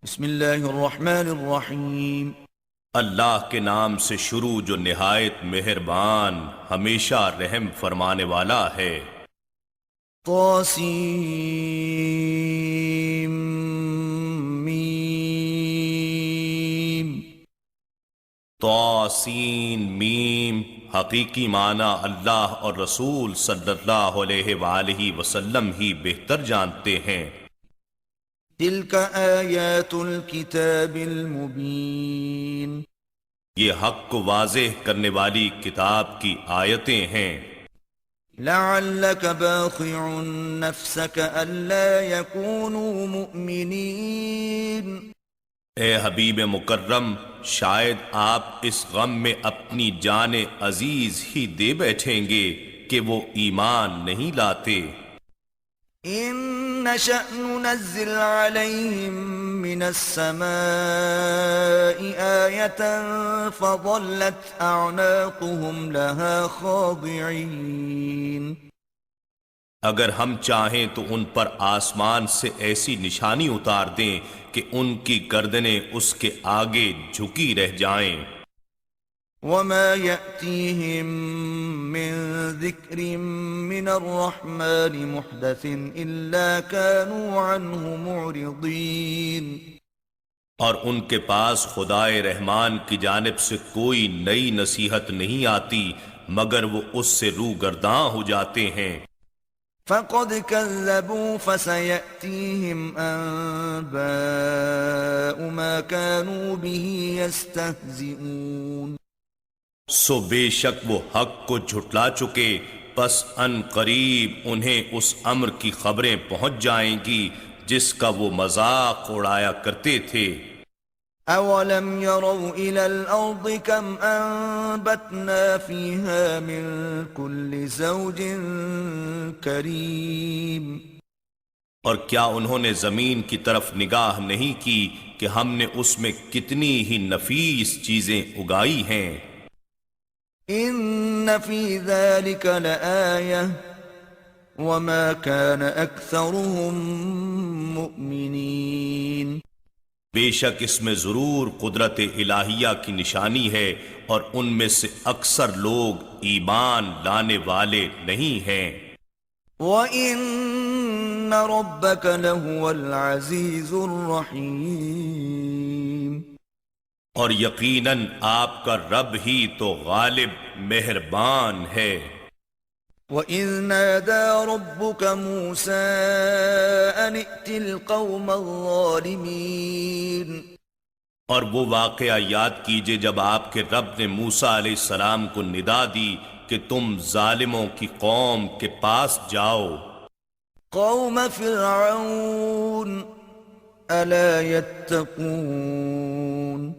بسم اللہ الرحمن الرحیم۔ اللہ کے نام سے شروع جو نہایت مہربان ہمیشہ رحم فرمانے والا ہے۔ طاسیم میم۔ طاسین میم، حقیقی معنی اللہ اور رسول صلی اللہ علیہ وآلہ وسلم ہی بہتر جانتے ہیں۔ تلک آیات الکتاب المبین۔ یہ حق کو واضح کرنے والی کتاب کی آیتیں ہیں۔ لعلک باخع نفسک الا یکونوا مؤمنین۔ اے حبیب مکرم، شاید آپ اس غم میں اپنی جان عزیز ہی دے بیٹھیں گے کہ وہ ایمان نہیں لاتے۔ ان نشأ ننزل عليهم من السماء آية فظلت أعناقهم لها خاضعين۔ اگر ہم چاہیں تو ان پر آسمان سے ایسی نشانی اتار دیں کہ ان کی گردنیں اس کے آگے جھکی رہ جائیں۔ وما يأتيهم من ذكر من الرحمن محدث إلا كانوا عنه معرضين۔ اور ان کے پاس خدائے رحمان کی جانب سے کوئی نئی نصیحت نہیں آتی مگر وہ اس سے روگرداں ہو جاتے ہیں۔ فقد كذبوا فسيأتيهم أنباء ما كانوا به يستهزئون۔ سو بے شک وہ حق کو جھٹلا چکے، پس ان قریب انہیں اس امر کی خبریں پہنچ جائیں گی جس کا وہ مذاق اڑایا کرتے تھے۔ اولم يروا الى الارض كم انبتنا فيها من كل زوج كريم۔ اور کیا انہوں نے زمین کی طرف نگاہ نہیں کی کہ ہم نے اس میں کتنی ہی نفیس چیزیں اگائی ہیں۔ ان في ذلك لآية وما كان اكثرهم مؤمنين۔ بے شک اس میں ضرور قدرت الہیہ کی نشانی ہے اور ان میں سے اکثر لوگ ایمان لانے والے نہیں ہیں۔ وَإِنَّ رَبَّكَ لَهُوَ الْعَزِيزُ الرَّحِيمُ۔ اور یقیناً آپ کا رب ہی تو غالب مہربان ہے۔ وَإِذْ نَادَى رَبُّكَ مُوسَىٰ أَنِ ائْتِ الْقَوْمَ الظَّالِمِينَ۔ اور وہ واقعہ یاد کیجئے جب آپ کے رب نے موسیٰ علیہ السلام کو ندا دی کہ تم ظالموں کی قوم کے پاس جاؤ۔ قوم فرعون ألا يتقون۔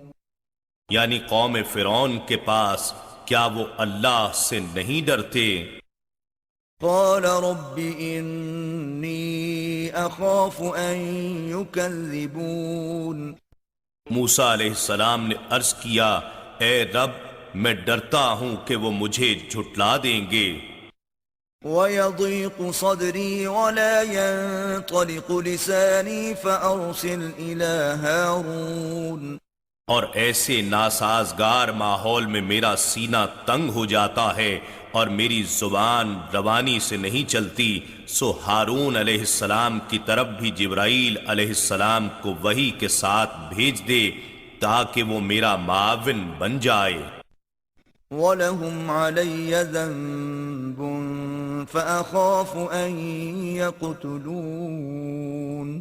یعنی قوم فرعون کے پاس، کیا وہ اللہ سے نہیں ڈرتے؟ قال رب إني أخاف أن يكذبون۔ موسیٰ علیہ السلام نے عرض کیا، اے رب میں ڈرتا ہوں کہ وہ مجھے جھٹلا دیں گے۔ ويضيق صدري ولا ينطلق لساني فأرسل إلى هارون۔ اور ایسے ناسازگار ماحول میں میرا سینہ تنگ ہو جاتا ہے اور میری زبان روانی سے نہیں چلتی، سو ہارون علیہ السلام کی طرف بھی جبرائیل علیہ السلام کو وحی کے ساتھ بھیج دے تاکہ وہ میرا معاون بن جائے۔ وَلَهُمْ عَلَيَّ ذَنبٌ فَأَخَافُ أَن يَقْتُلُونِ۔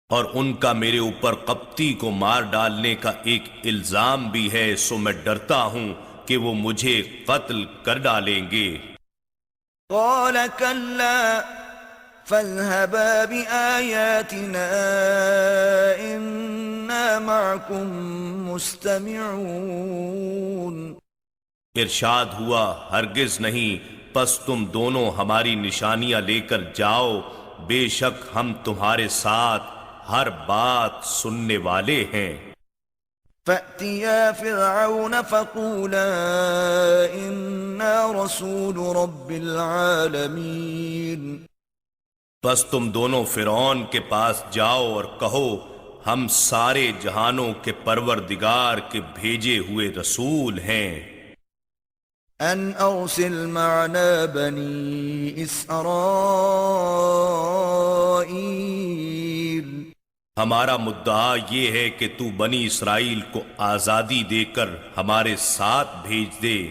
اور ان کا میرے اوپر قبطی کو مار ڈالنے کا ایک الزام بھی ہے، سو میں ڈرتا ہوں کہ وہ مجھے قتل کر ڈالیں گے۔ قال كلا فاذهبا بآياتنا إنا معكم مستمعون۔ ارشاد ہوا، ہرگز نہیں، پس تم دونوں ہماری نشانیاں لے کر جاؤ، بے شک ہم تمہارے ساتھ ہر بات سننے والے ہیں۔ فَأْتِيَا فِرْعَوْنَ فَقُولَا إِنَّا رَسُولُ رَبِّ الْعَالَمِينَ۔ بس تم دونوں فرعون کے پاس جاؤ اور کہو، ہم سارے جہانوں کے پروردگار کے بھیجے ہوئے رسول ہیں۔ أن أرسل معنا بني إسرائيل ہمارا مدعا یہ ہے کہ تو بنی اسرائیل کو آزادی دے کر ہمارے ساتھ بھیج دے۔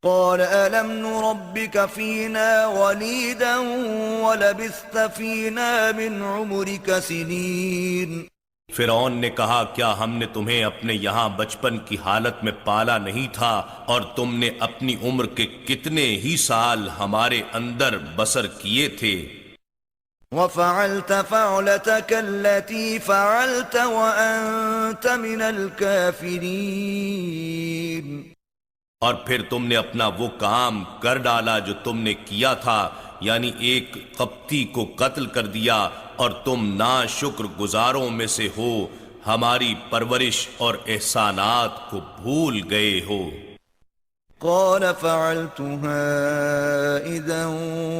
قال ألم نربك فينا وليدا ولبثت فينا من عمرك سنين فرعون نے کہا کیا ہم نے تمہیں اپنے یہاں بچپن کی حالت میں پالا نہیں تھا اور تم نے اپنی عمر کے کتنے ہی سال ہمارے اندر بسر کیے تھے؟ وفعلت فعلتك التي فعلت وأنت من الكافرين اور پھر تم نے اپنا وہ کام کر ڈالا جو تم نے کیا تھا، یعنی ایک قبطی کو قتل کر دیا، اور تم ناشکر گزاروں میں سے ہو، ہماری پرورش اور احسانات کو بھول گئے ہو۔ قال فعلتها إذا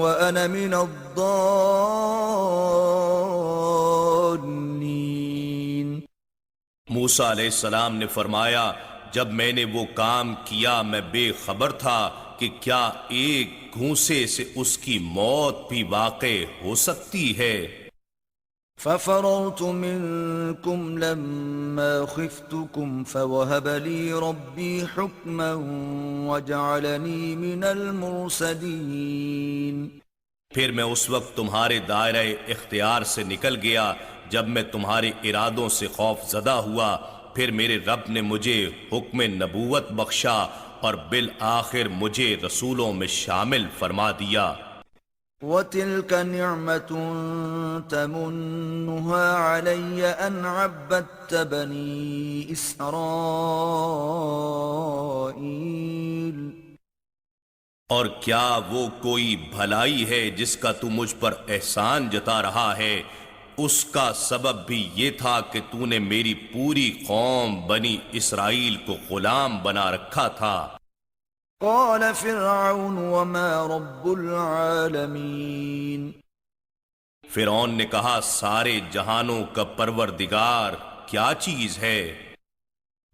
وأنا من الضالين موسیٰ علیہ السلام نے فرمایا جب میں نے وہ کام کیا میں بے خبر تھا کہ کیا ایک گھونسے سے اس کی موت بھی واقع ہو سکتی ہے۔ ففررت منكم لما خفتكم فوهب لي ربي حكما وجعلني من المرسلين پھر میں اس وقت تمہارے دائرہ اختیار سے نکل گیا جب میں تمہارے ارادوں سے خوف زدہ ہوا، پھر میرے رب نے مجھے حکم نبوت بخشا اور بالآخر مجھے رسولوں میں شامل فرما دیا۔ وَتِلْكَ نِعْمَةٌ تَمُنُّهَا عَلَيَّ أَنْ عَبَّدتَّ بَنِي إِسْرَائِيلَ اور کیا وہ کوئی بھلائی ہے جس کا تو مجھ پر احسان جتا رہا ہے؟ اس کا سبب بھی یہ تھا کہ تو نے میری پوری قوم بنی اسرائیل کو غلام بنا رکھا تھا۔ قال فرعون وما رب العالمین فرعون نے کہا سارے جہانوں کا پروردگار کیا چیز ہے؟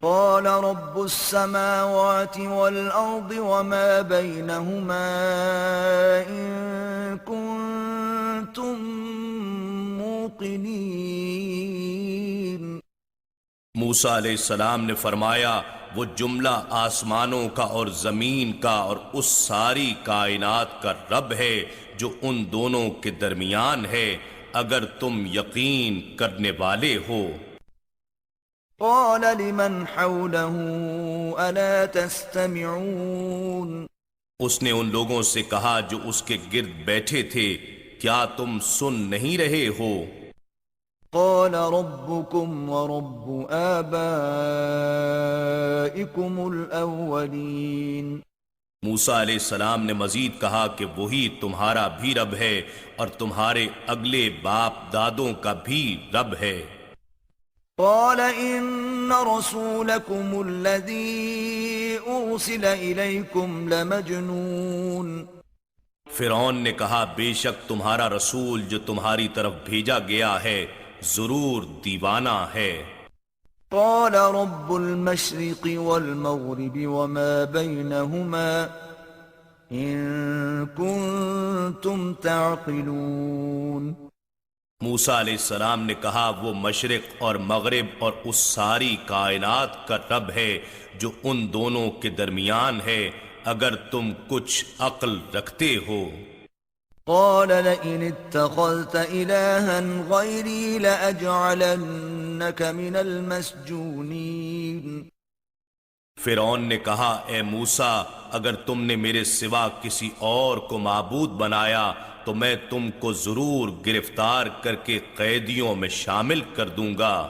قال رب السماوات والأرض وما بينهما إن كنتم موقنين موسیٰ علیہ السلام نے فرمایا وہ جملہ آسمانوں کا اور زمین کا اور اس ساری کائنات کا رب ہے جو ان دونوں کے درمیان ہے، اگر تم یقین کرنے والے ہو۔ قال لمن حوله ألا تستمعون اس نے ان لوگوں سے کہا جو اس کے گرد بیٹھے تھے کیا تم سن نہیں رہے ہو؟ قال ربكم ورب آبائكم الأولين موسیٰ علیہ السلام نے مزید کہا کہ وہی تمہارا بھی رب ہے اور تمہارے اگلے باپ دادوں کا بھی رب ہے۔ قال إن رسولكم الذي أرسل إليكم لمجنون فرعون نے کہا بے شک تمہارا رسول جو تمہاری طرف بھیجا گیا ہے ضرور دیوانہ ہے۔ قال رب المشرق والمغرب وما بينهما إن كنتم تعقلون موسیٰ علیہ السلام نے کہا وہ مشرق اور مغرب اور اس ساری کائنات کا رب ہے جو ان دونوں کے درمیان ہے، اگر تم کچھ عقل رکھتے ہو۔ قال لئن اتخذت إلها غيري لأجعلنك من المسجونين فرعون نے کہا اے موسیٰ اگر تم نے میرے سوا کسی اور کو معبود بنایا تو میں تم کو ضرور گرفتار کر کے قیدیوں میں شامل کر دوں گا۔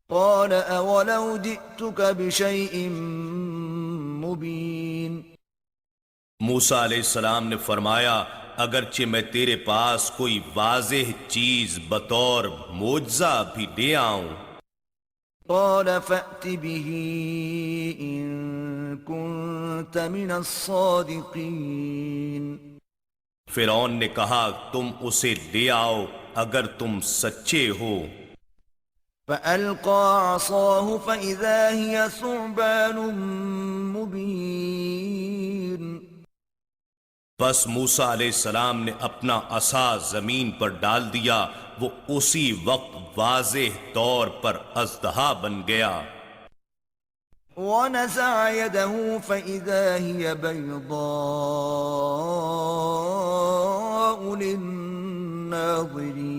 قال اولو جئتك بشيء مبين موسیٰ علیہ السلام نے فرمایا اگرچہ میں تیرے پاس کوئی واضح چیز بطور معجزہ بھی لے آؤں۔ قال فأت به إن كنت من الصادقين فرعون نے کہا تم اسے لے آؤ اگر تم سچے ہو۔ فألقى عصاه فإذا هي ثعبان مبين بس موسیٰ علیہ السلام نے اپنا عصا زمین پر ڈال دیا، وہ اسی وقت واضح طور پر اژدہا بن گیا۔ ونزع يده فإذا هي بيضاء للناظرين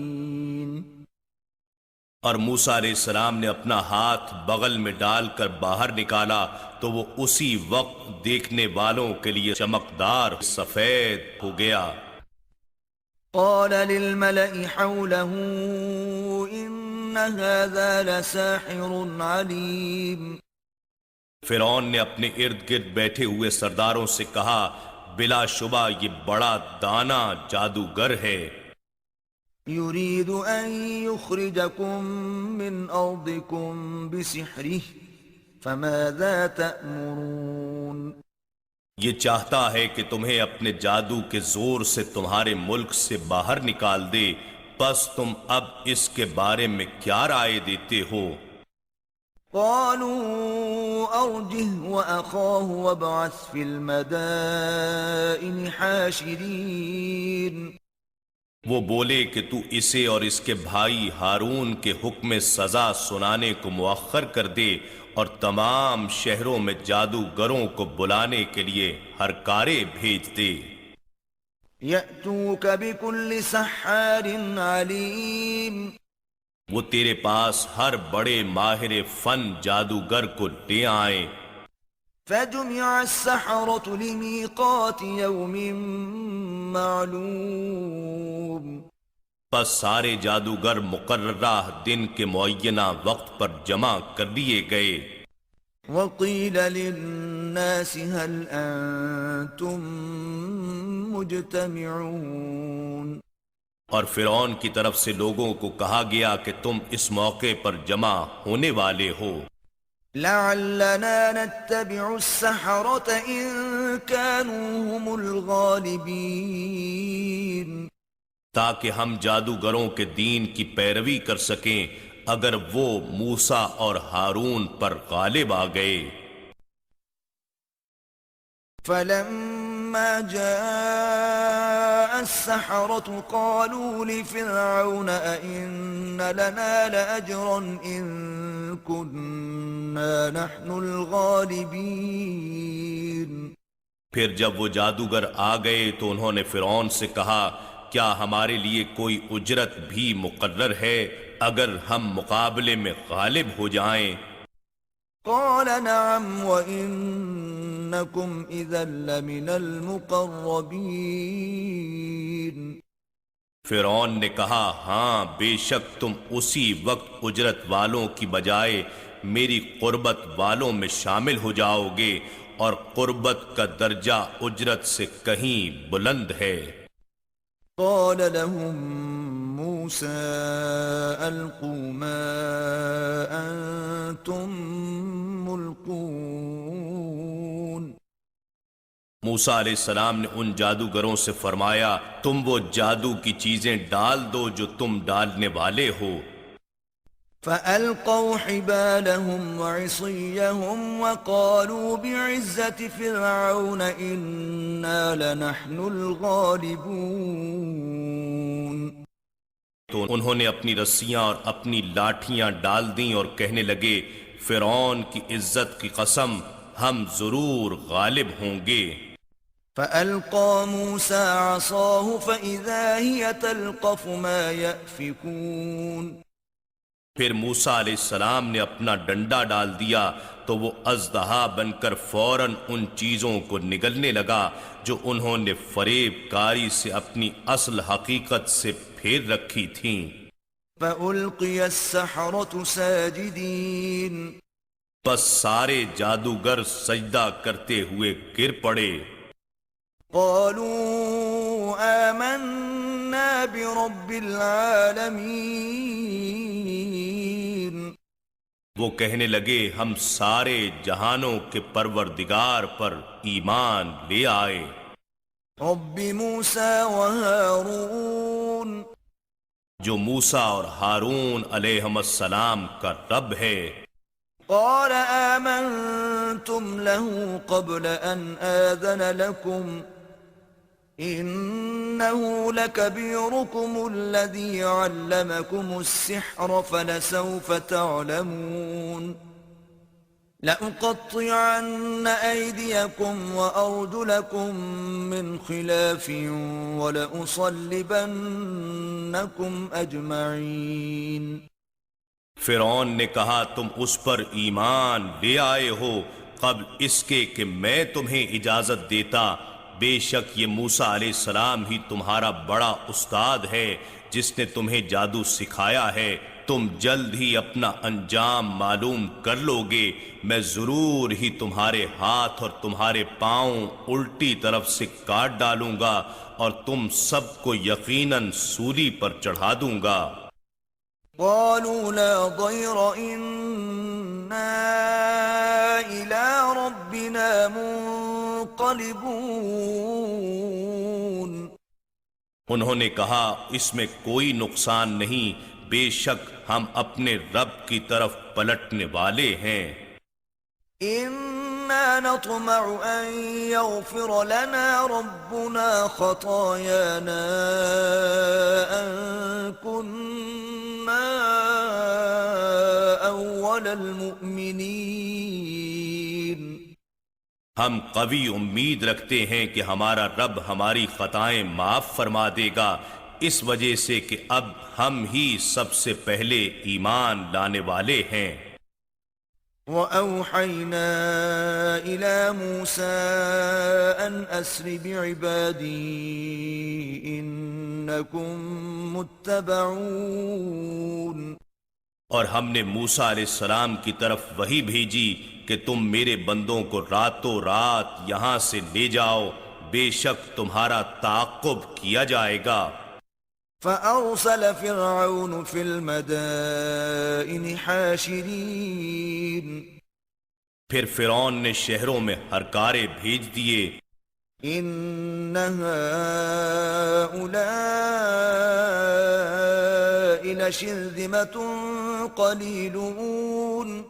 اور موسیٰ علیہ السلام نے اپنا ہاتھ بغل میں ڈال کر باہر نکالا تو وہ اسی وقت دیکھنے والوں کے لیے چمکدار سفید ہو گیا۔ قال للملأ حوله إن هذا لساحر عليم فرعون نے اپنے ارد گرد بیٹھے ہوئے سرداروں سے کہا، بلا شبہ یہ بڑا دانا جادوگر ہے، يريد أن يخرجكم من أرضكم بسحره فماذا تأمرون یہ چاہتا ہے کہ تمہیں اپنے جادو کے زور سے تمہارے ملک سے باہر نکال دے، پس تم اب اس کے بارے میں کیا رائے دیتے ہو؟ قالوا أرجه وأخاه وابعث في المدائن حاشرين وہ بولے کہ تو اسے اور اس کے بھائی ہارون کے حکم سزا سنانے کو مؤخر کر دے اور تمام شہروں میں جادوگروں کو بلانے کے لیے ہرکارے بھیج دے۔ يأتوك بكل سحار عليم وہ تیرے پاس ہر بڑے ماہر فن جادوگر کو لے آئیں۔ فجمع السحرة لميقات يوم معلوم پس سارے جادوگر مقررہ دن کے معینہ وقت پر جمع کر لیے گئے۔ وقيل للناس هل أنتم مجتمعون اور فرعون کی طرف سے لوگوں کو کہا گیا کہ تم اس موقع پر جمع ہونے والے ہو، لعلنا نتبع السحرة إن كانوا هم الغالبين تاکہ ہم جادوگروں کے دین کی پیروی کر سکیں اگر وہ موسیٰ اور ہارون پر غالب آ گئے۔ فلما جاء السحرة قالوا لفرعون أئن لنا لأجرا إن كنا نحن الغالبين پھر جب وہ جادوگر آ گئے تو انہوں نے فرعون سے کہا، کیا ہمارے لیے کوئی اجرت بھی مقرر ہے اگر ہم مقابلے میں غالب ہو جائیں؟ قال نعم وإنكم إذا لمن المقربين فرعون نے کہا، ہاں بے شک تم اسی وقت اجرت والوں کی بجائے میری قربت والوں میں شامل ہو جاؤ گے، اور قربت کا درجہ اجرت سے کہیں بلند ہے۔ قال لهم موسى ألقوا ما أنتم ملقون موسیٰ علیہ السلام نے ان جادوگروں سے فرمایا، تم وہ جادو کی چیزیں ڈال دو جو تم ڈالنے والے ہو۔ فألقوا حبالهم وعصيهم وقالوا بعزة فرعون إنا لنحن الغالبون تو انہوں نے اپنی رسیاں اور اپنی لاٹھیاں ڈال دیں اور کہنے لگے، فرعون کی عزت کی قسم ہم ضرور غالب ہوں گے۔ فألقى موسى عصاه فإذا هي تلقف ما يأفكون پھر موسیٰ علیہ السلام نے اپنا ڈنڈا ڈال دیا تو وہ اژدہا بن کر فوراً ان چیزوں کو نگلنے لگا جو انہوں نے فریب کاری سے اپنی اصل حقیقت سے پھیر رکھی تھیں۔ فألقي السحرة ساجدين پس سارے جادوگر سجدہ کرتے ہوئے گر پڑے۔ قالوا آمنا برب العالمين وہ کہنے لگے، ہم سارے جہانوں کے پروردگار پر ایمان لے آئے۔ رب موسى وهارون جو موسیٰ اور ہارون علیہم السلام کا رب ہے۔ قال آمنتم له قبل أن آذن لكم إنه لكبيركم الذي علمكم السحر فلسوف تعلمون لأقطعن أيديكم وأرجلكم من خلاف ولأصلبنكم أجمعين۔ فرعون نے کہا تم اس پر ایمان لے آئے ہو قبل اس کے کہ میں تمہیں اجازت دیتا، بے شک یہ موسیٰ علیہ السلام ہی تمہارا بڑا استاد ہے جس نے تمہیں جادو سکھایا ہے، تم جلد ہی اپنا انجام معلوم کر لو گے، میں ضرور ہی تمہارے ہاتھ اور تمہارے پاؤں الٹی طرف سے کاٹ ڈالوں گا اور تم سب کو یقیناً سولی پر چڑھا دوں گا۔ قالوا لا ضير إنا إلى ربنا منقلبون۔ انہوں نے کہا اس میں کوئی نقصان نہیں، بے شک ہم اپنے رب کی طرف پلٹنے والے ہیں۔ إنا نطمع أن يغفر لنا ربنا خطايانا أن كنا أول المؤمنين۔ ہم قوی امید رکھتے ہیں کہ ہمارا رب ہماری خطائیں معاف فرما دے گا، اس وجہ سے کہ اب ہم ہی سب سے پہلے ایمان لانے والے ہیں۔ وَأَوْحَيْنَا إِلَى مُوسَىٰ أَنْ أَسْرِ بِعِبَادِي إِنَّكُمْ مُتَّبَعُونَ۔ اور ہم نے موسیٰ علیہ السلام کی طرف وحی بھیجی کہ تم میرے بندوں کو راتوں رات یہاں سے لے جاؤ، بے شک تمہارا تعاقب کیا جائے گا۔ فأرسل فرعون في المدائن حاشرين۔ پھر فرعون نے شہروں میں ہرکارے بھیج دیے، إن هؤلاء لشرذمة قليلون۔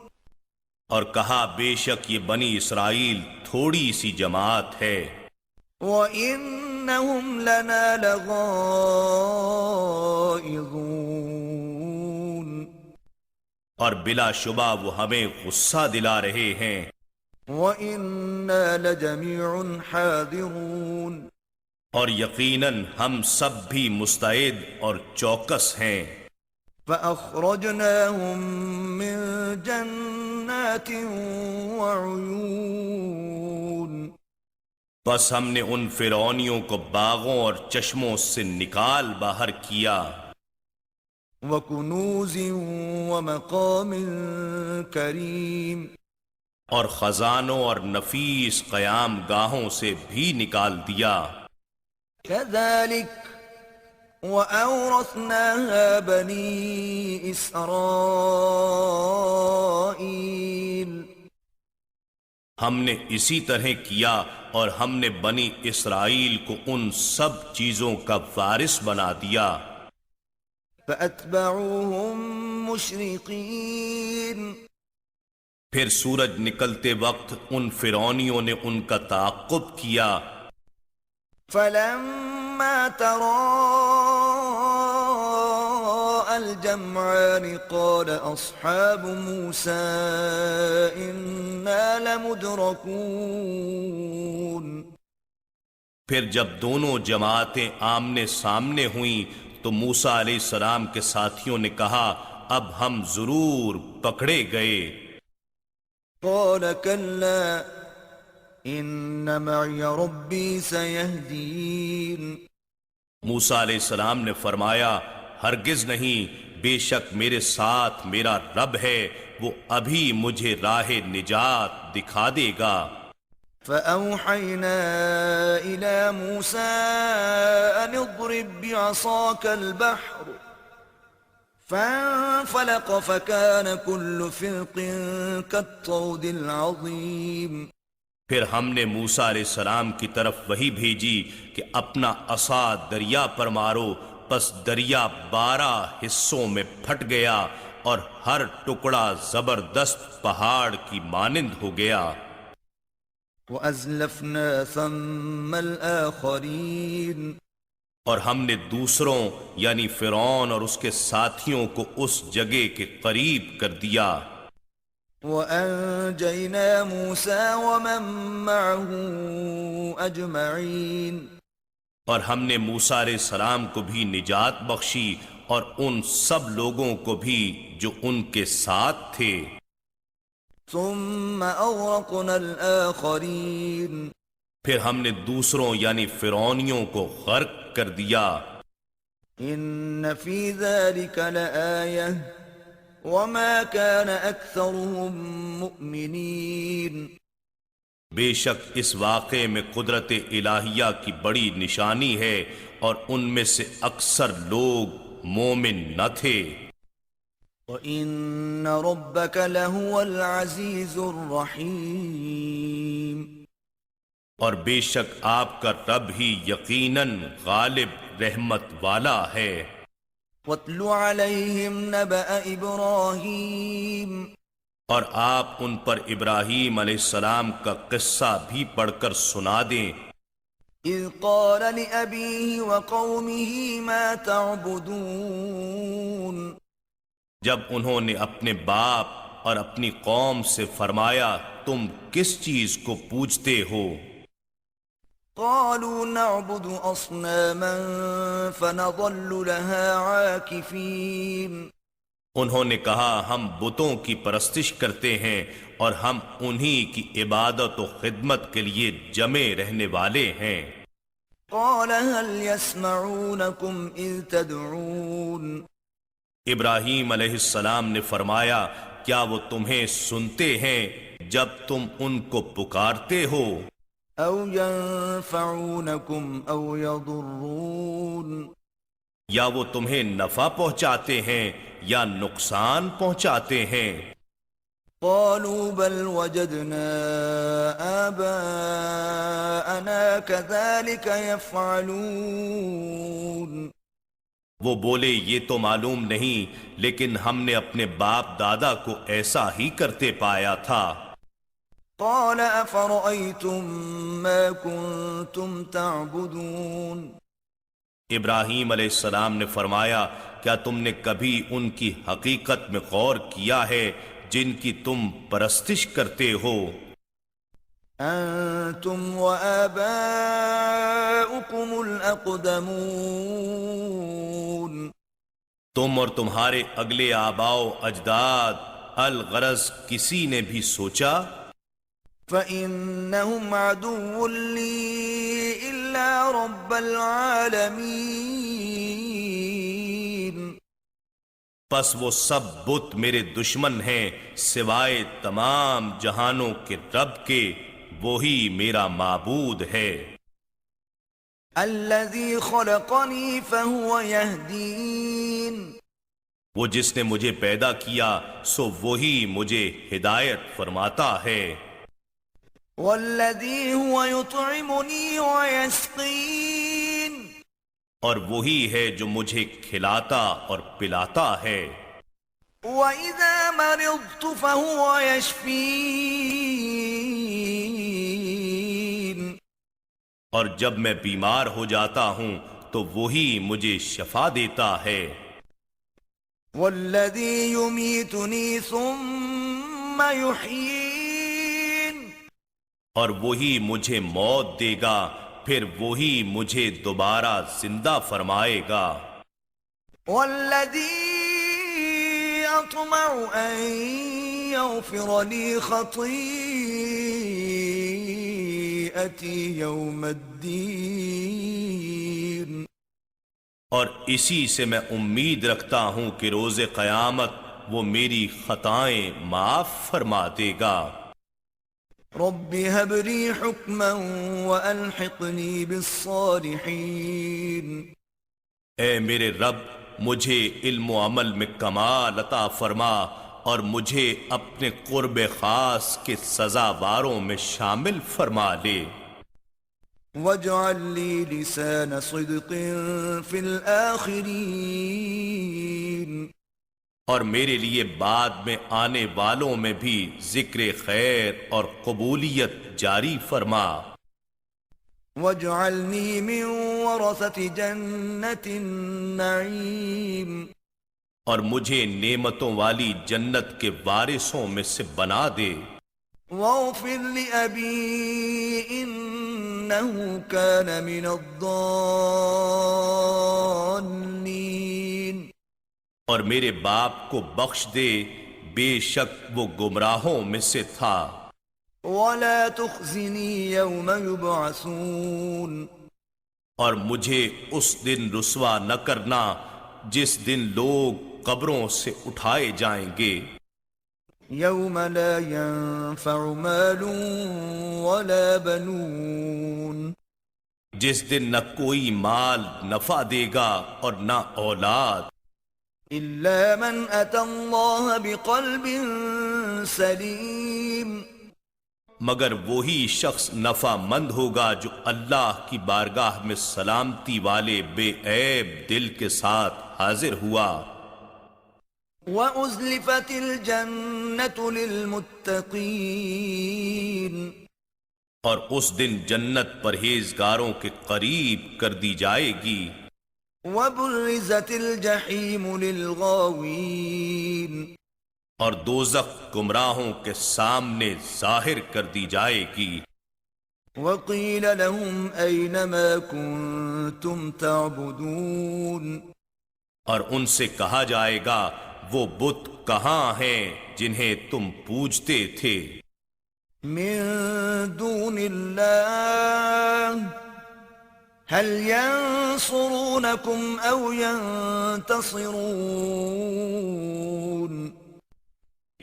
اور کہا بے شک یہ بنی اسرائیل تھوڑی سی جماعت ہے، وَإِنَّهُمْ لَنَا لَغَائِظُونَ۔ اور بلا شبہ وہ ہمیں غصہ دلا رہے ہیں، وَإِنَّا لَجَمِيعٌ حَاذِرُونَ۔ اور یقیناً ہم سب بھی مستعد اور چوکس ہیں۔ فَأَخْرَجْنَاهُمْ مِنْ جَنَّاتٍ وَعُيُونٍ۔ بس ہم نے ان فرعونیوں کو باغوں اور چشموں سے نکال باہر کیا، وَكُنُوزٍ وَمَقَامٍ كَرِيمٍ۔ اور خزانوں اور نفیس قیام گاہوں سے بھی نکال دیا۔ كَذَلِكَ وَأَوْرَثْنَاهَا بَنِي إِسْرَائِيلَ۔ ہم نے اسی طرح کیا اور ہم نے بنی اسرائیل کو ان سب چیزوں کا وارث بنا دیا۔ فَأَتْبَعُوهُمْ مُشْرِقِينَ۔ پھر سورج نکلتے وقت ان فرعونیوں نے ان کا تعاقب کیا۔ فَلَمَّا تَرَاءَى الْجَمْعَانِ قَالَ أَصْحَابُ مُوسَىٰ إِنَّا لَمُدْرَكُونَ۔ پھر جب دونوں جماعتیں آمنے سامنے ہوئیں تو موسیٰ علیہ السلام کے ساتھیوں نے کہا اب ہم ضرور پکڑے گئے۔ قال كلا إن معي ربي سيهدين۔ موسیٰ علیہ السلام نے فرمایا ہرگز نہیں، بے شک میرے ساتھ میرا رب ہے، وہ ابھی مجھے راہ نجات دکھا دے گا۔ فأوحينا إلى موسى أن اضرب بعصاك البحر فانفلق فكان كل فرق كالطود العظيم۔ پھر ہم نے موسیٰ علیہ السلام کی طرف وہی بھیجی کہ اپنا عصا دریا پر مارو، بس دریا 12 حصوں میں پھٹ گیا اور ہر ٹکڑا زبردست پہاڑ کی مانند ہو گیا۔ وَأَزْلَفْنَا ثَمَّ الْآخَرِينَ اور ہم نے دوسروں یعنی فرعون اور اس کے ساتھیوں کو اس جگہ کے قریب کر دیا۔ وَأَنجَيْنَا مُوسَى وَمَن مَّعَهُ أَجْمَعِينَ اور ہم نے موسیٰ علیہ السلام کو بھی نجات بخشی اور ان سب لوگوں کو بھی جو ان کے ساتھ تھے۔ ثُمَّ أَغْرَقْنَا الْآخَرِينَ پھر ہم نے دوسروں یعنی فرعونیوں کو غرق کر دیا۔ إِنَّ فِي ذَلِكَ لَآيَةً وَمَا كَانَ أَكْثَرُهُم مُؤْمِنِينَ بے شک اس واقعے میں قدرت الہیہ کی بڑی نشانی ہے اور ان میں سے اکثر لوگ مومن نہ تھے۔ وَإِنَّ رَبَّكَ لَهُوَ الْعَزِيزُ الرَّحِيمُ اور بے شک آپ کا رب ہی یقیناً غالب رحمت والا ہے۔ وَاتْلُ عَلَيْهِمْ نَبَأَ إِبْرَاهِيمَ اور آپ ان پر ابراہیم علیہ السلام کا قصہ بھی پڑھ کر سنا دیں۔ إِذْ قَالَ لِأَبِيهِ وَقَوْمِهِ مَا تَعْبُدُونَ جب انہوں نے اپنے باپ اور اپنی قوم سے فرمایا تم کس چیز کو پوجتے ہو؟ قالوا نعبد أصناما فنظل لها عاكفين انہوں نے کہا ہم بتوں کی پرستش کرتے ہیں اور ہم انہی کی عبادت و خدمت کے لیے جمے رہنے والے ہیں۔ قال هل يسمعونكم إذ تدعون ابراہیم علیہ السلام نے فرمایا کیا وہ تمہیں سنتے ہیں جب تم ان کو پکارتے ہو؟ أو ينفعونكم أو يضرون یا وہ تمہیں نفع پہنچاتے ہیں یا نقصان پہنچاتے ہیں؟ قالوا بل وجدنا آباءنا كذلك يفعلون وہ بولے یہ تو معلوم نہیں لیکن ہم نے اپنے باپ دادا کو ایسا ہی کرتے پایا تھا۔ قال أفرأيتم ما كنتم تعبدون ابراہیم علیہ السلام نے فرمایا کیا تم نے کبھی ان کی حقیقت میں غور کیا ہے جن کی تم پرستش کرتے ہو؟ أنتم وآباؤكم الأقدمون تم اور تمہارے اگلے آباء و اجداد الغرض کسی نے بھی سوچا؟ فإنهم عدو لي إلا رب العالمين پس وہ سب بت میرے دشمن ہیں سوائے تمام جہانوں کے رب کے، وہی میرا معبود ہے۔ الذي خلقني فهو يهدين وہ جس نے مجھے پیدا کیا سو وہی مجھے ہدایت فرماتا ہے۔ والذي هو يطعمني ويسقين اور وہی ہے جو مجھے کھلاتا اور پلاتا ہے۔ وإذا مرضت فهو يشفين اور جب میں بیمار ہو جاتا ہوں تو وہی مجھے شفا دیتا ہے۔ والذي يميتني ثم يحيين اور وہی مجھے موت دے گا پھر وہی مجھے دوبارہ زندہ فرمائے گا۔ والذي أطمع أن يغفر لي خطيئتي يوم الدين اور اسی سے میں امید رکھتا ہوں کہ روز قیامت وہ میری خطائیں معاف فرما دے گا۔ رب هب لي حكما وألحقني بالصالحين اے میرے رب مجھے علم و عمل میں کمال عطا فرما اور مجھے اپنے قرب خاص کے سزاواروں میں شامل فرما لے۔ واجعل لي لسان صدق في الآخرين اور میرے لیے بعد میں آنے والوں میں بھی ذکر خیر اور قبولیت جاری فرما۔ واجعلني من ورثة جنة النعيم اور مجھے نعمتوں والی جنت کے وارثوں میں سے بنا دے۔ واغفر لأبي إنه كان من الضالين اور میرے باپ کو بخش دے، بے شک وہ گمراہوں میں سے تھا۔ ولا تخزني يوم يبعثون اور مجھے اس دن رسوا نہ کرنا جس دن لوگ قبروں سے اٹھائے جائیں گے۔ يوم لا ينفع مال ولا بنون جس دن نہ کوئی مال نفع دے گا اور نہ اولاد، إلا من أتى الله بقلب سليم مگر وہی شخص نفع مند ہوگا جو اللہ کی بارگاہ میں سلامتی والے بے عیب دل کے ساتھ حاضر ہوا۔ وأزلفت الجنة للمتقين اور اس دن جنت پرہیزگاروں کے قریب کر دی جائے گی۔ وبرزت الجحيم للغاوين اور دوزخ گمراہوں کے سامنے ظاہر کر دی جائے گی۔ وقيل لهم أين ما كنتم تعبدون اور ان سے کہا جائے گا وہ بت کہاں ہیں جنہیں تم پوجتے تھے؟ من دون الله هل ينصرونكم أو ينتصرون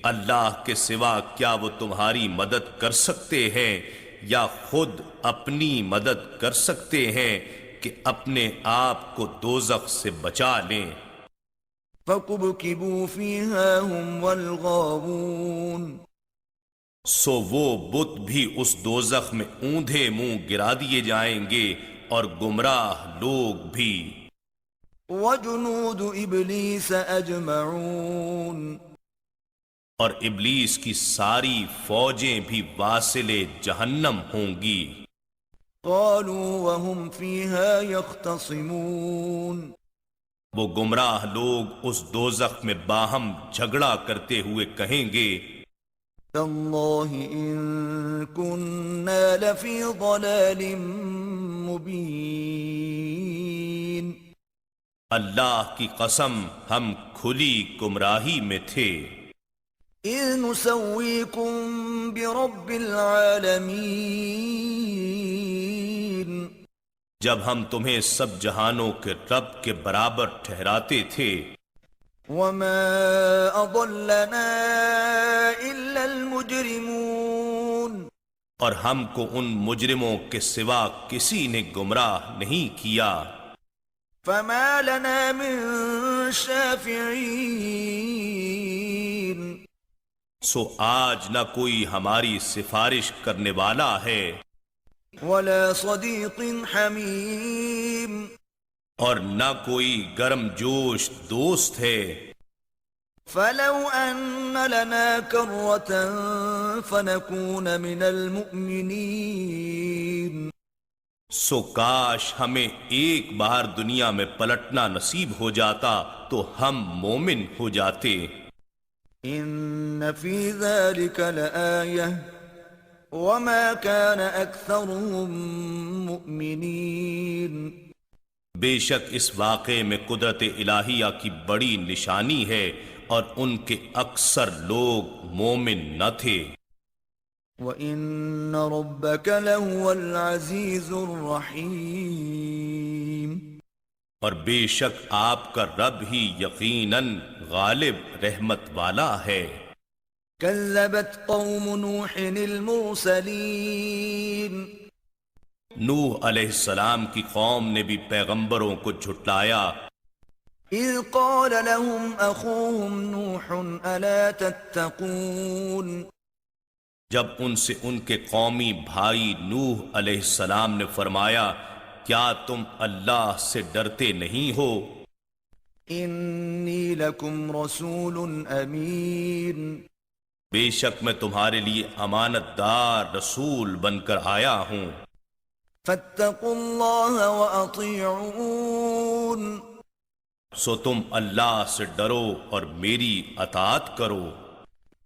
اللہ کے سوا کیا وہ تمہاری مدد کر سکتے ہیں یا خود اپنی مدد کر سکتے ہیں کہ اپنے آپ کو دوزخ سے بچا لیں؟ فكبكبوا فيها هم والغاوون سو وہ بت بھی اس دوزخ میں اوندھے منہ گرا دیے جائیں گے اور گمراہ لوگ بھی۔ وجنود إبليس أجمعون اور ابلیس کی ساری فوجیں بھی واصل جہنم ہوں گی۔ قالوا وهم فيها يختصمون وہ گمراہ لوگ اس دوزخ میں باہم جھگڑا کرتے ہوئے کہیں گے، تالله إن كنا لفي ضلال مبين اللہ کی قسم ہم کھلی گمراہی میں تھے۔ إذ نسويكم برب العالمين جب ہم تمہیں سب جہانوں کے رب کے برابر ٹھہراتے تھے۔ وما أضلنا إلا المجرمون اور ہم کو ان مجرموں کے سوا کسی نے گمراہ نہیں کیا۔ فما لنا من شافعين سو آج نہ کوئی ہماری سفارش کرنے والا ہے ولا صديق حميم اور نہ کوئی گرم جوش دوست ہے۔ فلو أن لنا كرة فنكون من المؤمنين سو کاش ہمیں ایک بار دنیا میں پلٹنا نصیب ہو جاتا تو ہم مومن ہو جاتے۔ إن في ذلك لآية وما كان أكثرهم مؤمنين بے شک اس واقعے میں قدرت الہیہ کی بڑی نشانی ہے اور ان کے اکثر لوگ مومن نہ تھے۔ وَإِنَّ رَبَّكَ لَهُوَ الْعَزِيزُ الرَّحِيمُ اور بے شک آپ کا رب ہی یقیناً غالب رحمت والا ہے۔ كذبت قوم نوح المرسلين نوح علیہ السلام کی قوم نے بھی پیغمبروں کو جھٹلایا۔ إذ قال لهم أخوهم نوح ألا تتقون جب ان سے ان کے قومی بھائی نوح علیہ السلام نے فرمایا کیا تم اللہ سے ڈرتے نہیں ہو؟ إني لكم رسول أمين بے شک میں تمہارے لیے امانت دار رسول بن کر آیا ہوں، فاتقوا الله وأطيعون سو تم اللہ سے ڈرو اور میری اطاعت کرو۔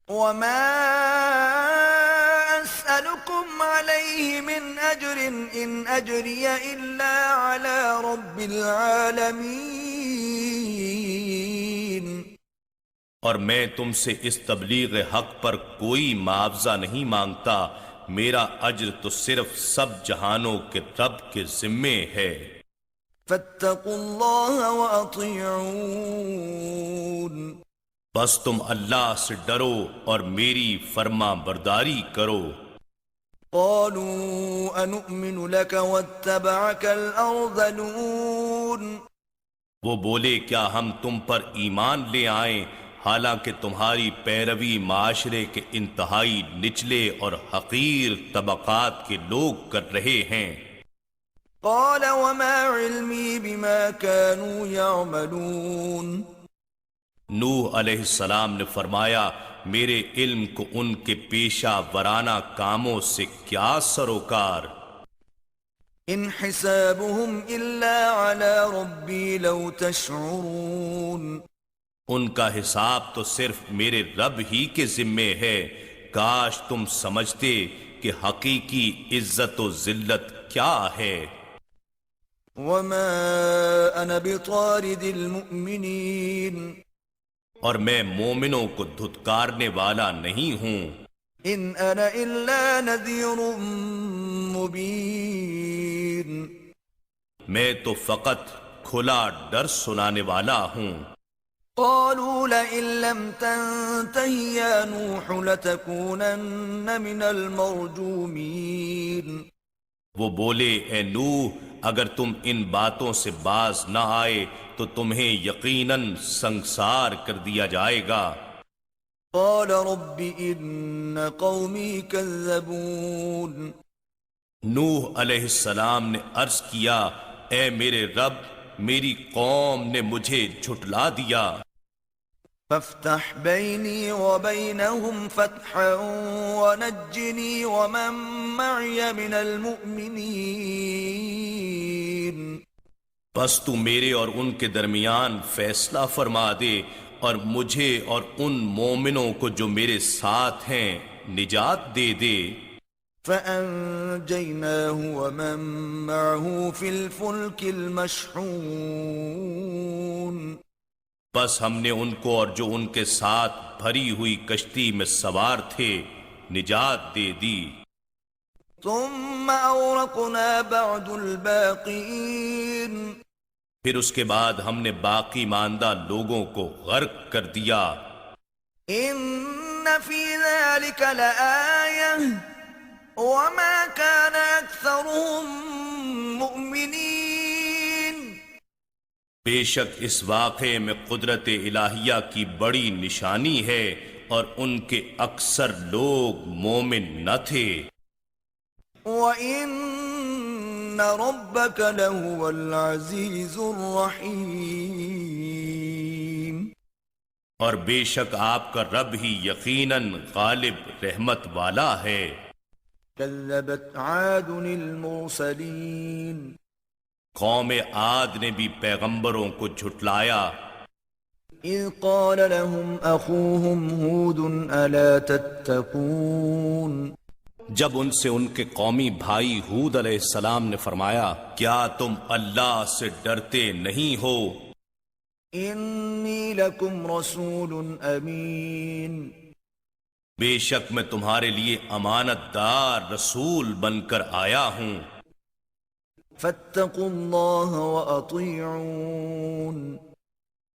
وما أسألكم عليه من أجر إن أجري إلا على رب العالمين اور میں تم سے اس تبلیغ حق پر کوئی معاوضہ نہیں مانگتا، میرا اجر تو صرف سب جہانوں کے رب کے ذمے ہے۔ فاتقوا الله وأطيعون بس تم اللہ سے ڈرو اور میری فرما برداری کرو۔ قالوا أنؤمن لك واتبعك الأرذلون وہ بولے کیا ہم تم پر ایمان لے آئیں حالانکہ تمہاری پیروی معاشرے کے انتہائی نچلے اور حقیر طبقات کے لوگ کر رہے ہیں۔ قال وما علمي بما كانوا يعملون نوح علیہ السلام نے فرمایا میرے علم کو ان کے پیشہ ورانہ کاموں سے کیا سروکار، إن حسابهم إلا على ربي لو تشعرون ان کا حساب تو صرف میرے رب ہی کے ذمے ہے، کاش تم سمجھتے کہ حقیقی عزت و ذلت کیا ہے۔ وما أنا بطارد المؤمنين اور میں مومنوں کو دھتکارنے والا نہیں ہوں، إن أنا إلا نذير مبين میں تو فقط کھلا ڈر سنانے والا ہوں۔ قالوا لئن لم تنته يا نوح لتكونن من المرجومين وہ بولے اے نوح اگر تم ان باتوں سے باز نہ آئے تو تمہیں یقیناً سنگسار کر دیا جائے گا۔ قال رب إن قومي كذبون نوح علیہ السلام نے عرض کیا اے میرے رب میری قوم نے مجھے جھٹلا دیا، فافتح بيني وبينهم فتحا ونجني ومن معي من المؤمنين بس تو میرے اور ان کے درمیان فیصلہ فرما دے اور مجھے اور ان مومنوں کو جو میرے ساتھ ہیں نجات دے دے۔ فأنجيناه ومن معه في الفلك المشحون بس ہم نے ان کو اور جو ان کے ساتھ بھری ہوئی کشتی میں سوار تھے نجات دے دی۔ ثم أورقنا بعد الباقين پھر اس کے بعد ہم نے باقی ماندہ لوگوں کو غرق کر دیا۔ إن في ذلك لآية وما كان أكثرهم مؤمنين بے شک اس واقعے میں قدرت الہیہ کی بڑی نشانی ہے اور ان کے اکثر لوگ مومن نہ تھے۔ وَإِنَّ رَبَّكَ لَهُوَ الْعَزِيزُ الرَّحِيمُ اور بے شک آپ کا رب ہی یقیناً غالب رحمت والا ہے۔ كذبت عاد المرسلين قوم عاد نے بھی پیغمبروں کو جھٹلایا، إذ قال لهم أخوهم هود ألا تتقون جب ان سے ان کے قومی بھائی ہود علیہ السلام نے فرمایا کیا تم اللہ سے ڈرتے نہیں ہو؟ إني لكم رسول أمين بے شک میں تمہارے لیے امانت دار رسول بن کر آیا ہوں، فاتقوا الله وأطيعون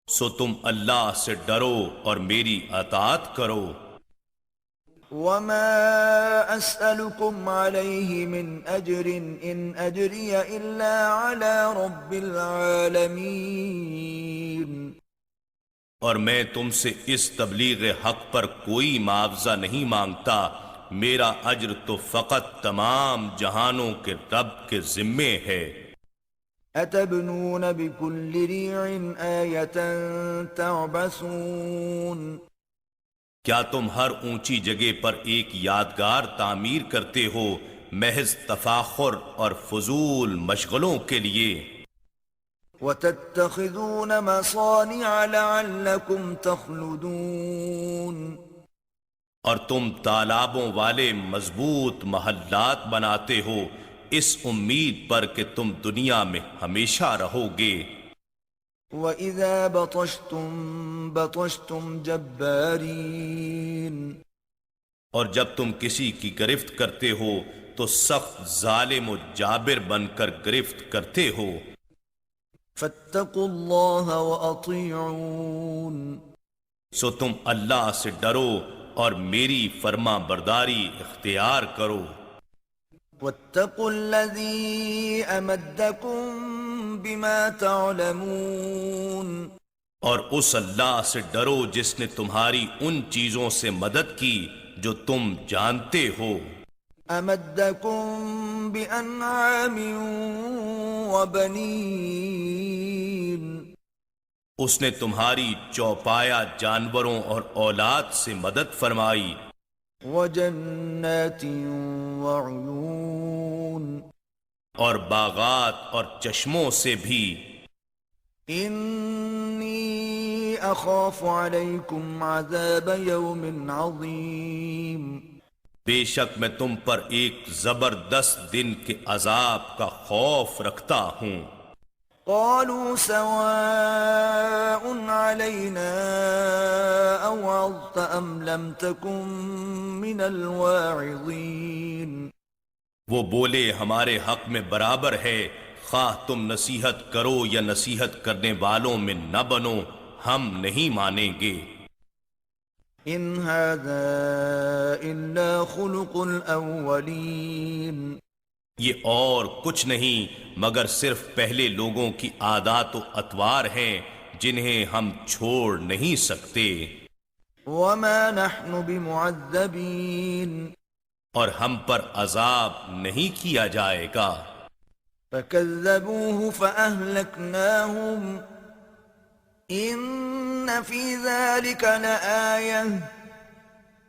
سو تم اللہ سے ڈرو اور میری اطاعت کرو۔ وما أسألكم عليه من أجر إن أجري إلا على رب العالمين اور میں تم سے اس تبلیغ حق پر کوئی معاوضہ نہیں مانگتا، میرا اجر تو فقط تمام جہانوں کے رب کے ذمے ہے۔ أتبنون بكل ريع آية تعبثون کیا تم ہر اونچی جگہ پر ایک یادگار تعمیر کرتے ہو محض تفاخر اور فضول مشغلوں کے لیے؟ وتتخذون مصانع لعلكم تخلدون اور تم تالابوں والے مضبوط محلات بناتے ہو اس امید پر کہ تم دنیا میں ہمیشہ رہو گے۔ وَإِذَا بَطَشْتُمْ بَطَشْتُمْ جَبَّارِينَ اور جب تم کسی کی گرفت کرتے ہو تو سخت ظالم و جابر بن کر گرفت کرتے ہو۔ فَاتَّقُوا اللَّهَ وَأَطِيعُونَ سو تم اللہ سے ڈرو اور میری فرما برداری اختیار کرو۔ وَاتَّقُوا الَّذِي أَمَدَّكُم بِمَا تَعْلَمُونَ اور اس اللہ سے ڈرو جس نے تمہاری ان چیزوں سے مدد کی جو تم جانتے ہو۔ أَمَدَّكُم بِأَنْعَامٍ وَبَنِينَ اس نے تمہاری چوپایا جانوروں اور اولاد سے مدد فرمائی۔ وَجَنَّاتٍ وَعُيُونٍ اور باغات اور چشموں سے بھی۔ إِنِّي أَخَافُ عَلَيْكُمْ عَذَابَ يَوْمٍ عَظِيمٍ بے شک میں تم پر ایک زبردست دن کے عذاب کا خوف رکھتا ہوں۔ قالوا سواء علينا أوعظت أم لم تكن من الواعظين وہ بولے ہمارے حق میں برابر ہے، خواہ تم نصیحت کرو یا نصیحت کرنے والوں میں نہ بنو، ہم نہیں مانیں گے۔ إن هذا إلا خلق الأولين یہ اور کچھ نہیں مگر صرف پہلے لوگوں کی عادات و اطوار ہیں جنہیں ہم چھوڑ نہیں سکتے۔ وما نحن بمعذبين اور ہم پر عذاب نہیں کیا جائے گا۔ فكذبوه فأهلكناهم إن في ذلك لآية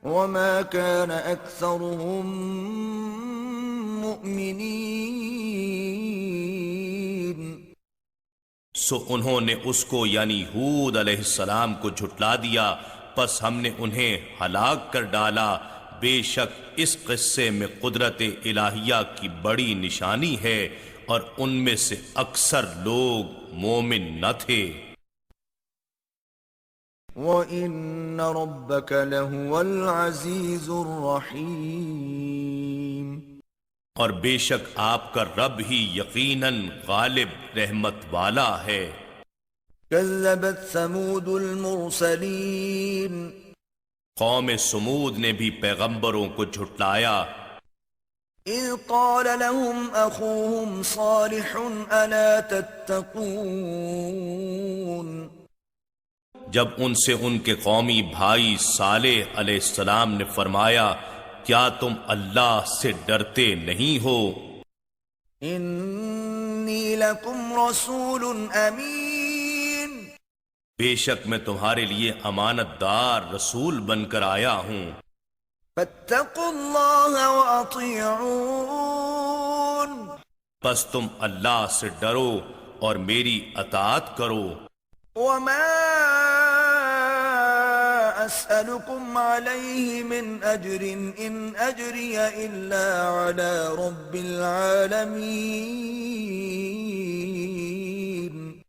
وما كان أكثرهم سو انہوں نے اس کو یعنی ہود علیہ السلام کو جھٹلا دیا، پس ہم نے انہیں ہلاک کر ڈالا۔ بے شک اس قصے میں قدرت الہیہ کی بڑی نشانی ہے اور ان میں سے اکثر لوگ مومن نہ تھے۔ وَإِنَّ رَبَّكَ لَهُوَ الْعَزِيزُ الرَّحِيمُ اور بے شک آپ کا رب ہی یقیناً غالب رحمت والا ہے۔ كذبت ثمود المرسلین قوم سمود نے بھی پیغمبروں کو جھٹلایا۔ اذ قال لهم اخوهم صالح الا تتقون جب ان سے ان کے قومی بھائی صالح علیہ السلام نے فرمایا کیا تم اللہ سے ڈرتے نہیں ہو؟ انی لکم رسول امین بے شک میں تمہارے لیے امانت دار رسول بن کر آیا ہوں۔ فاتقوا اللہ واطیعون پس تم اللہ سے ڈرو اور میری اطاعت کرو۔ وما اسألكم عليه من اجر ان اجري الا على رب العالمين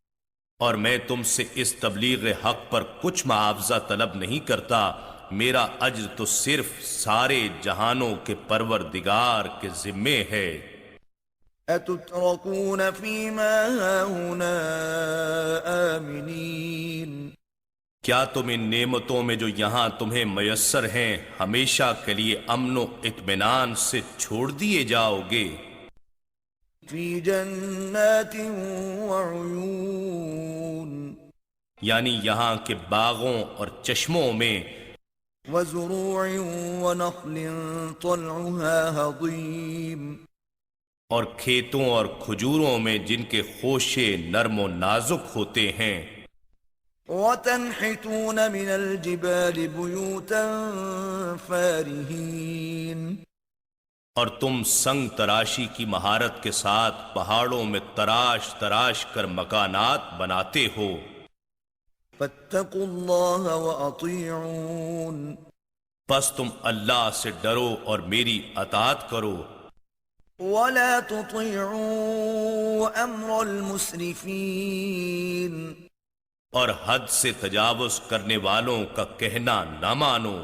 اور میں تم سے اس تبلیغ حق پر کچھ معاوضہ طلب نہیں کرتا، میرا اجر تو صرف سارے جہانوں کے پروردگار کے ذمے ہے۔ اتتركون فيما هاهنا آمنين کیا تم ان نعمتوں میں جو یہاں تمہیں میسر ہیں ہمیشہ کے لیے امن و اطمینان سے چھوڑ دیے جاؤ گے؟ فی جنات وعیون یعنی یہاں کے باغوں اور چشموں میں۔ وزروع ونخل طلعها هضيم اور کھیتوں اور کھجوروں میں جن کے خوشے نرم و نازک ہوتے ہیں، وتنحتون من الجبال بيوتا فارهين اور تم سنگ تراشی کی مہارت کے ساتھ پہاڑوں میں تراش تراش کر مکانات بناتے ہو، فاتقوا الله وأطيعون پس تم اللہ سے ڈرو اور میری اطاعت کرو، ولا تطيعوا أمر المسرفين اور حد سے تجاوز کرنے والوں کا کہنا نہ مانو،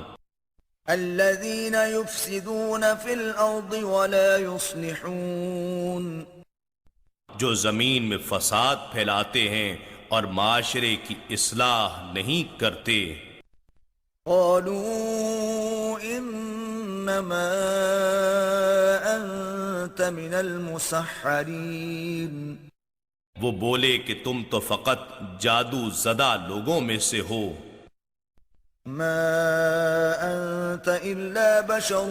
الذين يفسدون في الأرض ولا يصلحون جو زمین میں فساد پھیلاتے ہیں اور معاشرے کی اصلاح نہیں کرتے۔ قالوا إنما أنت من المسحرين وہ بولے کہ تم تو فقط جادو زدہ لوگوں میں سے ہو، ما أنت إلا بشر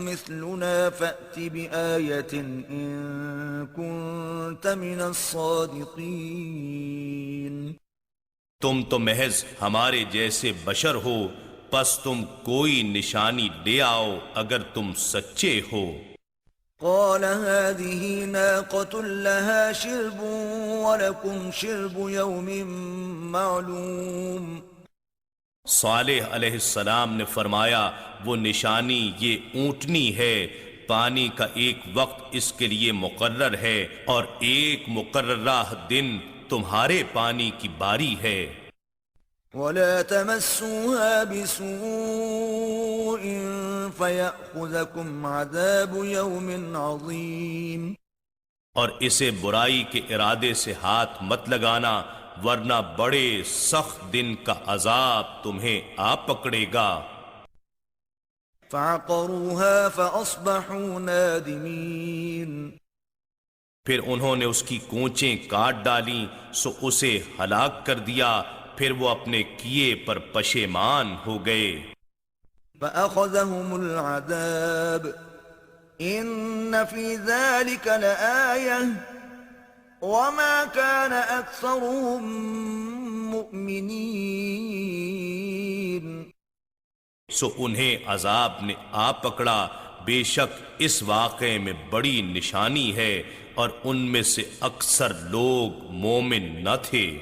مثلنا فأت بآية إن كنت من الصادقين تم تو محض ہمارے جیسے بشر ہو، پس تم کوئی نشانی لے آؤ اگر تم سچے ہو۔ قال هذه ناقة لها شرب ولكم شرب يوم معلوم صالح علیہ السلام نے فرمایا، وہ نشانی یہ اونٹنی ہے، پانی کا ایک وقت اس کے لیے مقرر ہے اور ایک مقررہ دن تمہارے پانی کی باری ہے۔ ولا تمسوها بسوء فيأخذكم عذاب يوم عظيم اور اسے برائی کے ارادے سے ہاتھ مت لگانا، ورنہ بڑے سخت دن کا عذاب تمہیں آ پکڑے گا۔ فعقروها فأصبحوا نادمين پھر انہوں نے اس کی کونچیں کاٹ ڈالیں، سو اسے ہلاک کر دیا، پھر وہ اپنے کیے پر پشیمان ہو گئے۔ فأخذهم العذاب إن في ذلك لآية وما كان أكثرهم مؤمنين سو انہیں عذاب نے آ پکڑا، بے شک اس واقعے میں بڑی نشانی ہے اور ان میں سے اکثر لوگ مومن نہ تھے۔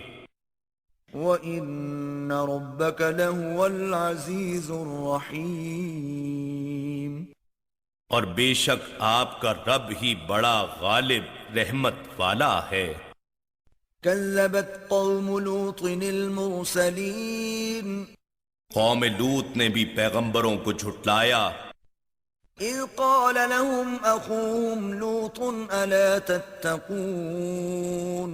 وَإِنَّ رَبَّكَ لَهُوَ الْعَزِيزُ الرَّحِيمُ اور بے شک آپ کا رب ہی بڑا غالب رحمت والا ہے۔ كذبت قوم لوط المرسلين قوم لوط نے بھی پیغمبروں کو جھٹلایا، إذ قال لهم أخوهم لوط ألا تتقون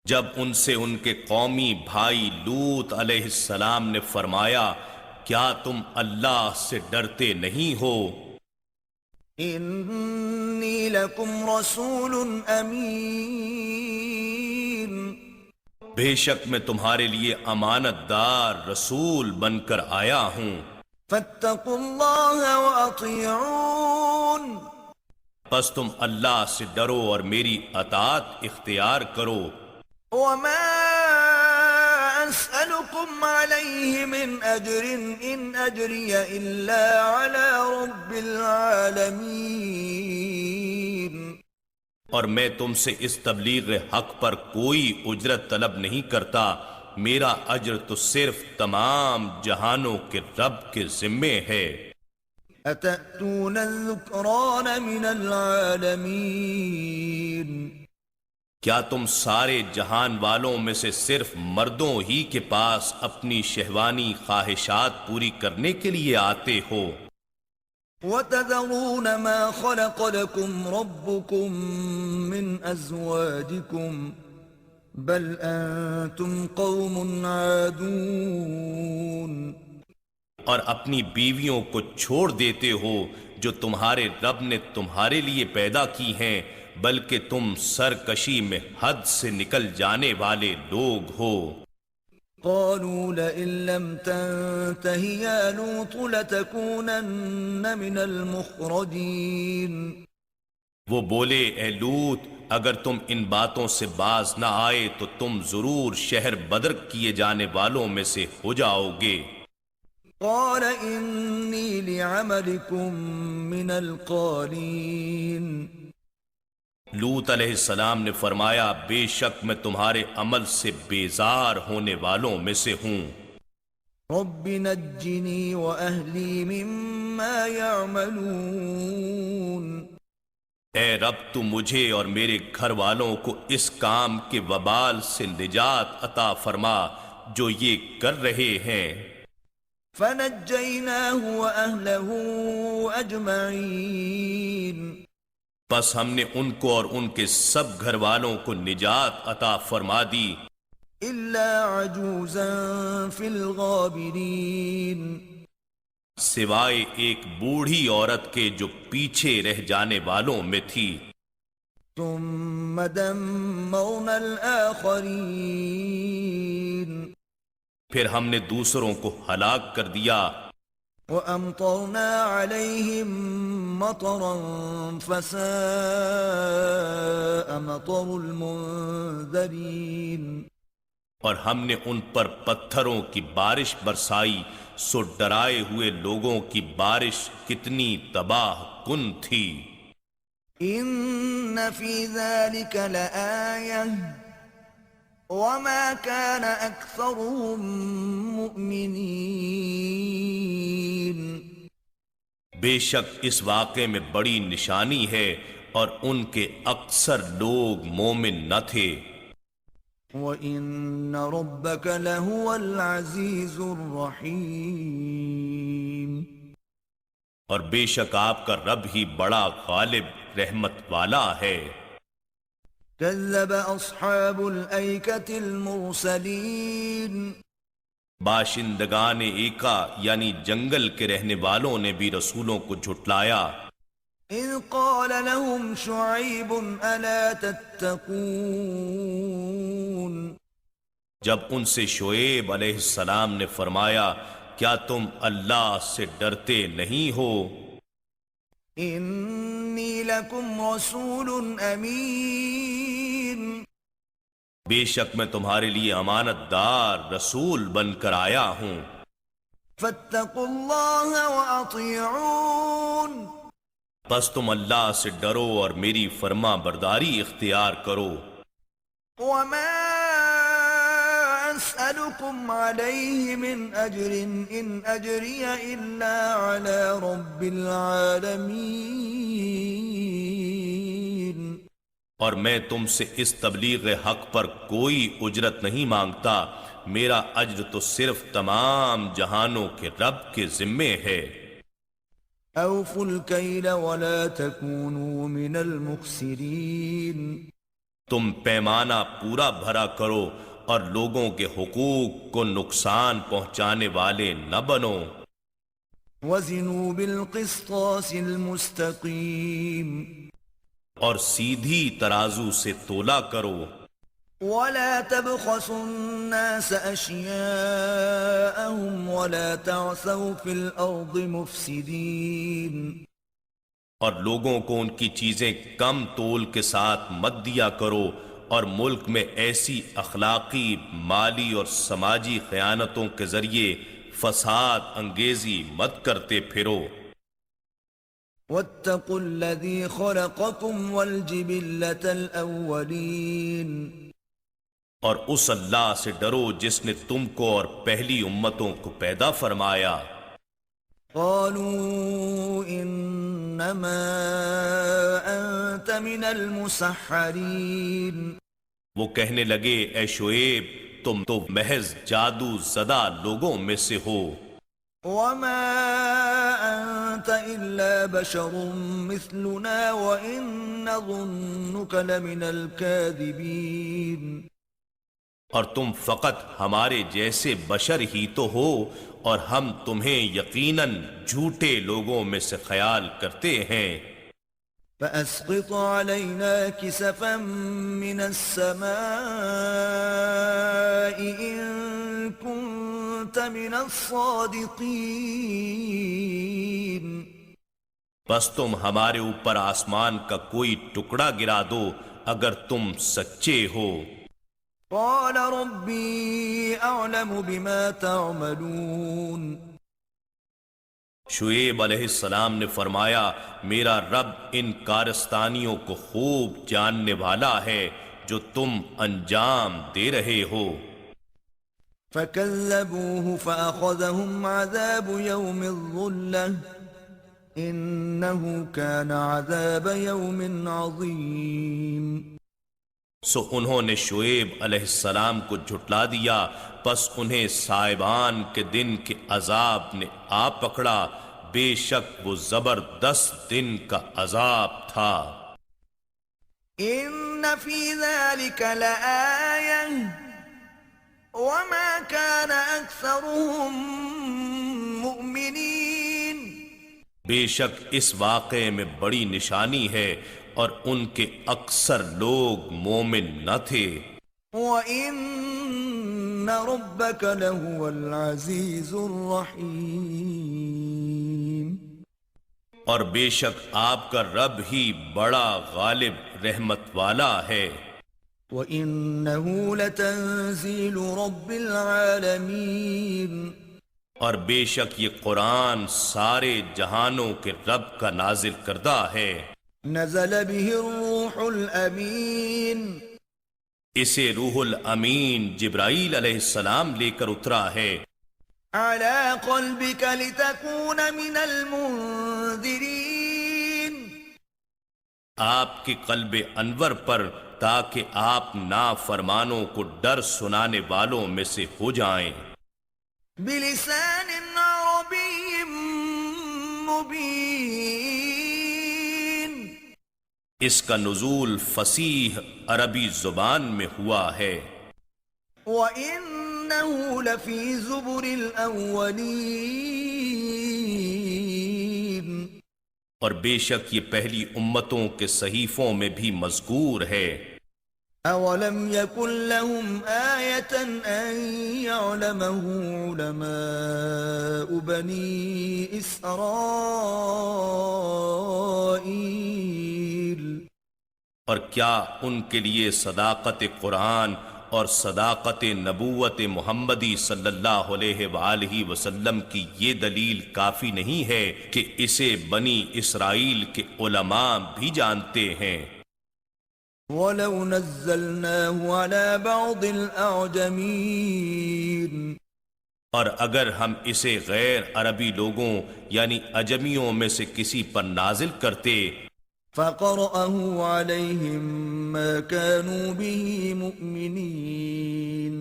جب ان سے ان کے قومی بھائی لوط علیہ السلام نے فرمایا، کیا تم اللہ سے ڈرتے نہیں ہو؟ إني لكم رسول أمين بے شک میں تمہارے لیے امانت دار رسول بن کر آیا ہوں، فاتقوا الله وأطيعون پس تم اللہ سے ڈرو اور میری اطاعت اختیار کرو۔ وما أسألكم عليه من أجر إن أجري إلا على رب العالمين اور میں تم سے اس تبلیغ حق پر کوئی اجرت طلب نہیں کرتا، میرا اجر تو صرف تمام جہانوں کے رب کے ذمے ہے۔ أتأتون الذكران من العالمين کیا تم سارے جہان والوں میں سے صرف مردوں ہی کے پاس اپنی شہوانی خواہشات پوری کرنے کے لیے آتے ہو؟ وتذرون ما خلق لكم ربكم من أزواجكم بل أنتم قوم عادون اور اپنی بیویوں کو چھوڑ دیتے ہو جو تمہارے رب نے تمہارے لیے پیدا کی ہیں، بلکہ تم سرکشی میں حد سے نکل جانے والے لوگ ہو۔ قالوا لئن لم تنته يا لوط لتكونن من المخرجين وہ بولے اے لوط اگر تم ان باتوں سے باز نہ آئے تو تم ضرور شہر بدر کیے جانے والوں میں سے ہو جاؤ گے۔ قال انی لعملکم من القالین لوط علیہ السلام نے فرمایا بے شک میں تمہارے عمل سے بیزار ہونے والوں میں سے ہوں۔ رب نجنی وأہلی مما یعملون اے رب تو مجھے اور میرے گھر والوں کو اس کام کے وبال سے نجات عطا فرما جو یہ کر رہے ہیں۔ فنجیناہ وأہلہ اجمعین بس ہم نے ان کو اور ان کے سب گھر والوں کو نجات عطا فرما دی الا عجوزا فی الغابرین سوائے ایک بوڑھی عورت کے جو پیچھے رہ جانے والوں میں تھی۔ ثم دمرنا الآخرین پھر ہم نے دوسروں کو ہلاک کر دیا۔ وَأَمْطَرْنَا عَلَيْهِمْ مَطَرًا فَسَاءَ مَطَرُ الْمُنذَرِينَ اور ہم نے ان پر پتھروں کی بارش برسائی سو ڈرائے ہوئے لوگوں کی بارش کتنی تباہ کن تھی۔ إِنَّ فِي ذَلِكَ لَآيَةً وَمَا كَانَ أَكْثَرُهُم مُؤْمِنِينَ بے شک اس واقعے میں بڑی نشانی ہے اور ان کے اکثر لوگ مومن نہ تھے۔ وَإِنَّ رَبَّكَ لَهُوَ الْعَزِيزُ الرَّحِيمُ اور بے شک آپ کا رب ہی بڑا غالب رحمت والا ہے۔ كذب اصحاب الایکۃ المرسلین باشندگان ایکا یعنی جنگل کے رہنے والوں نے بھی رسولوں کو جھٹلایا۔ اذ قال لهم شعیب الا تتقون جب ان سے شعیب علیہ السلام نے فرمایا کیا تم اللہ سے ڈرتے نہیں ہو؟ انی لکم رسول امین بے شک میں تمہارے لیے امانت دار رسول بن کر آیا ہوں۔ فاتقوا اللہ واطیعون بس تم اللہ سے ڈرو اور میری فرما برداری اختیار کرو۔ وما اسألكم عليه من اجر ان اجری الا على رب العالمین اور میں تم سے اس تبلیغ حق پر کوئی اجرت نہیں مانگتا، میرا اجر تو صرف تمام جہانوں کے رب کے ذمے ہے۔ اوفوا الکیل ولا تکونوا من المخسرین تم پیمانہ پورا بھرا کرو اور لوگوں کے حقوق کو نقصان پہنچانے والے نہ بنو۔ وزنوا بالقسطاس المستقیم اور سیدھی ترازو سے تولا کرو۔ ولا تبخسوا الناس اشیاءهم ولا تعثوا في الارض مفسدین اور لوگوں کو ان کی چیزیں کم تول کے ساتھ مت دیا کرو اور ملک میں ایسی اخلاقی، مالی اور سماجی خیانتوں کے ذریعے فساد انگیزی مت کرتے پھرو۔ واتقوا الذي خلقكم والجبلة الأولين اور اس اللہ سے ڈرو جس نے تم کو اور پہلی امتوں کو پیدا فرمایا۔ قالوا انما انت من المسحرین وہ کہنے لگے اے شعیب تم تو محض جادو زدہ لوگوں میں سے ہو۔ وما انت الا بشر مثلنا وان نظنك لمن الكاذبین اور تم فقط ہمارے جیسے بشر ہی تو ہو اور ہم تمہیں یقیناً جھوٹے لوگوں میں سے خیال کرتے ہیں۔ فأسقط علينا كسفا من السماء إن كنت من الصادقين بس تم ہمارے اوپر آسمان کا کوئی ٹکڑا گرا دو اگر تم سچے ہو۔ قال ربي أعلم بما تعملون شعیب علیہ السلام نے فرمایا میرا رب ان کارستانیوں کو خوب جاننے والا ہے جو تم انجام دے رہے ہو۔ فكذبوه فأخذهم عذاب يوم الظلة إنه كان عذاب يوم عظيم سو انہوں نے شعیب علیہ السلام کو جھٹلا دیا، پس انہیں سائبان کے دن کے عذاب نے آ پکڑا، بے شک وہ زبردست دن کا عذاب تھا۔ إن في ذلك لآية وما كان أكثرهم مؤمنين بے شک اس واقعے میں بڑی نشانی ہے اور ان کے اکثر لوگ مومن نہ تھے۔ وَإِنَّ رَبَّكَ لَهُوَ الْعَزِيزُ الرَّحِيمُ اور بے شک آپ کا رب ہی بڑا غالب رحمت والا ہے۔ وَإِنَّهُ لَتَنزِيلُ رَبِّ الْعَالَمِينَ اور بے شک یہ قرآن سارے جہانوں کے رب کا نازل کردہ ہے۔ نزل به الروح الامین اسے روح الامین جبرائیل علیہ السلام لے کر اترا ہے۔ على قلبك لتكون من المنذرین آپ کے قلب انور پر تاکہ آپ نافرمانوں کو ڈر سنانے والوں میں سے ہو جائیں۔ بلسان عربی مبین اس کا نزول فصیح عربی زبان میں ہوا ہے۔ وَإِنَّهُ لَفِي زُبُرِ الْأَوَّلِينَ اور بے شک یہ پہلی امتوں کے صحیفوں میں بھی مذکور ہے۔ أَوَلَمْ يَكُنْ لَهُمْ آيَةً أَنْ يَعْلَمَهُ عُلَمَاءُ بَنِي إِسْرَائِيلَ اور کیا ان کے لیے صداقت قرآن اور صداقت نبوت محمدی صلی اللہ علیہ وآلہ وسلم کی یہ دلیل کافی نہیں ہے کہ اسے بنی اسرائیل کے علماء بھی جانتے ہیں؟ وَلَوْ نَزَّلْنَاهُ عَلَى بَعْضِ الْأَعْجَمِينَ اور اگر ہم اسے غیر عربی لوگوں یعنی اجمیوں میں سے کسی پر نازل کرتے فَقَرَأَهُ عَلَيْهِمْ مَا كَانُوا بِهِ مُؤْمِنِينَ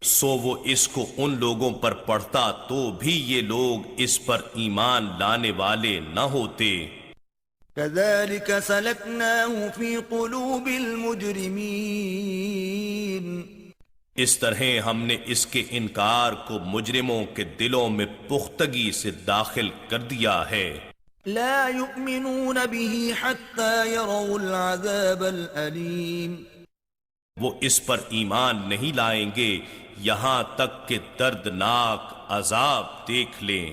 سو وہ اس کو ان لوگوں پر پڑھتا تو بھی یہ لوگ اس پر ایمان لانے والے نہ ہوتے۔ كَذَلِكَ سَلَكْنَاهُ فِي قُلُوبِ الْمُجْرِمِينَ اس طرح ہم نے اس کے انکار کو مجرموں کے دلوں میں پختگی سے داخل کر دیا ہے۔ لا يؤمنون به حتى يروا العذاب الأليم وہ اس پر ایمان نہیں لائیں گے یہاں تک کہ دردناک عذاب دیکھ لیں۔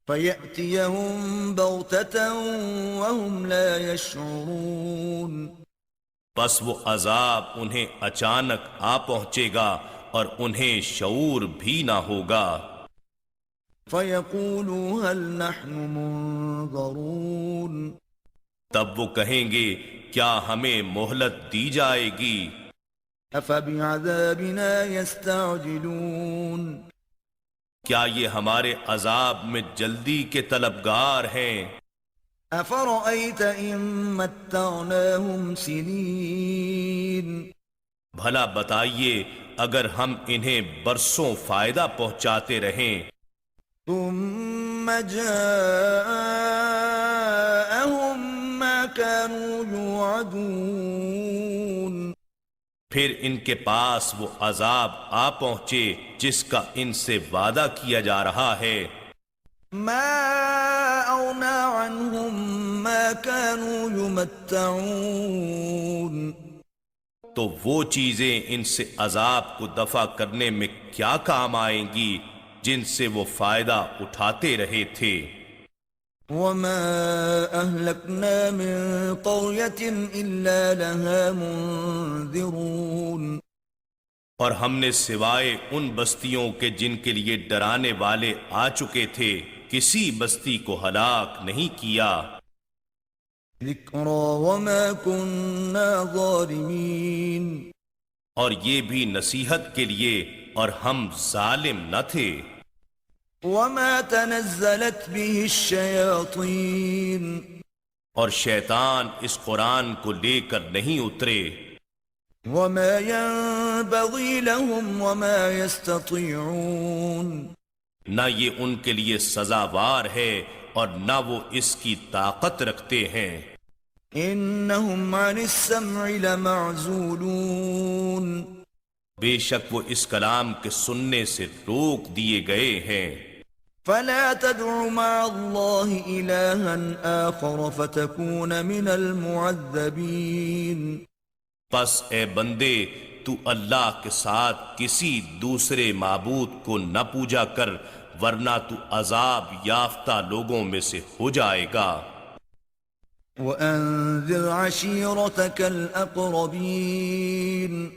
فَيَأْتِيَهُمْ بَغْتَةً وَهُمْ لَا يَشْعُرُونَ بس وہ عذاب انہیں اچانک آ پہنچے گا اور انہیں شعور بھی نہ ہوگا۔ فَيَقُولُوا هَلْ نَحْنُ مُنظَرُونَ تب وہ کہیں گے کیا ہمیں مہلت دی جائے گی؟ أَفَبِعَذَابِنَا يَسْتَعْجِلُونَ کیا یہ ہمارے عذاب میں جلدی کے طلبگار ہیں؟ أَفَرَأَيْتَ إِن مَّتَّعْنَاهُمْ سِنِينَ بھلا بتائیے اگر ہم انہیں برسوں فائدہ پہنچاتے رہیں ثم جاءهم ما كانوا يوعدون پھر ان کے پاس وہ عذاب آ پہنچے جس کا ان سے وعدہ کیا جا رہا ہے، ما أغنى عنهم ما كانوا يمتعون تو وہ چیزیں ان سے عذاب کو دفع کرنے میں کیا کام آئیں گی جن سے وہ فائدہ اٹھاتے رہے تھے۔ وما أهلكنا من قرية إلا لها منذرون، اور ہم نے سوائے ان بستیوں کے جن کے لیے ڈرانے والے آ چکے تھے کسی بستی کو ہلاک نہیں کیا۔ ذكرى وما كنا ظالمين، اور یہ بھی نصیحت کے لیے اور ہم ظالم نہ تھے۔ وما تنزلت به الشياطين، اور شیطان اس قرآن کو لے کر نہیں اترے، وما ينبغي لهم وما يستطيعون، نہ یہ ان کے لیے سزاوار ہے اور نہ وہ اس کی طاقت رکھتے ہیں۔ إنهم عن السمع لمعزولون، بے شک وہ اس کلام کے سننے سے روک دیے گئے ہیں۔ فلا تدع مع الله إلها آخر فتكون من المعذبين، پس اے بندے تو اللہ کے ساتھ کسی دوسرے معبود کو نہ پوجا کر ورنہ تو عذاب یافتہ لوگوں میں سے ہو جائے گا۔ وأنذر عشيرتك الأقربين،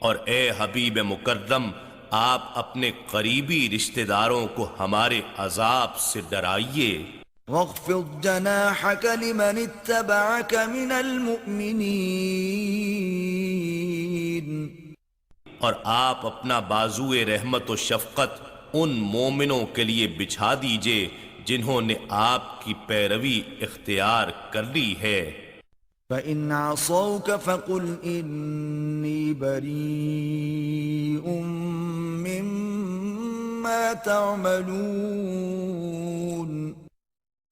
اور اے حبیب مکرم آپ اپنے قریبی رشتہ داروں کو ہمارے عذاب سے ڈرائیے۔ واخفض جناحك لمن اتبعك من المؤمنين، اور آپ اپنا بازوئے رحمت و شفقت ان مومنوں کے لیے بچھا دیجئے جنہوں نے آپ کی پیروی اختیار کر لی ہے۔ فإن عصوك فقل إني بريء مما تعملون،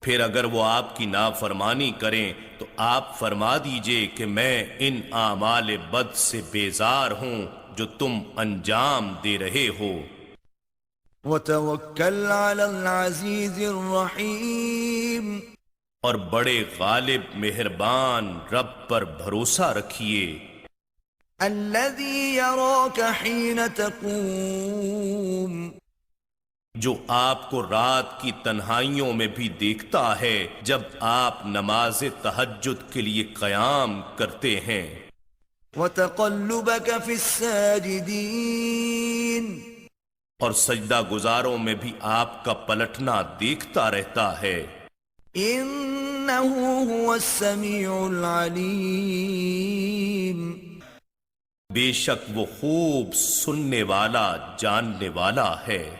پھر اگر وہ آپ کی نافرمانی کریں تو آپ فرما دیجئے کہ میں ان اعمال بد سے بیزار ہوں جو تم انجام دے رہے ہو۔ وتوكل على العزيز الرحيم، اور بڑے غالب مہربان رب پر بھروسہ رکھیے، الذي يراك حين تقوم، جو آپ کو رات کی تنہائیوں میں بھی دیکھتا ہے جب آپ نماز تہجد کے لیے قیام کرتے ہیں، وتقلبك في الساجدين، اور سجدہ گزاروں میں بھی آپ کا پلٹنا دیکھتا رہتا ہے۔ إنه هو السميع العليم، بے شک وہ خوب سننے والا جاننے والا ہے۔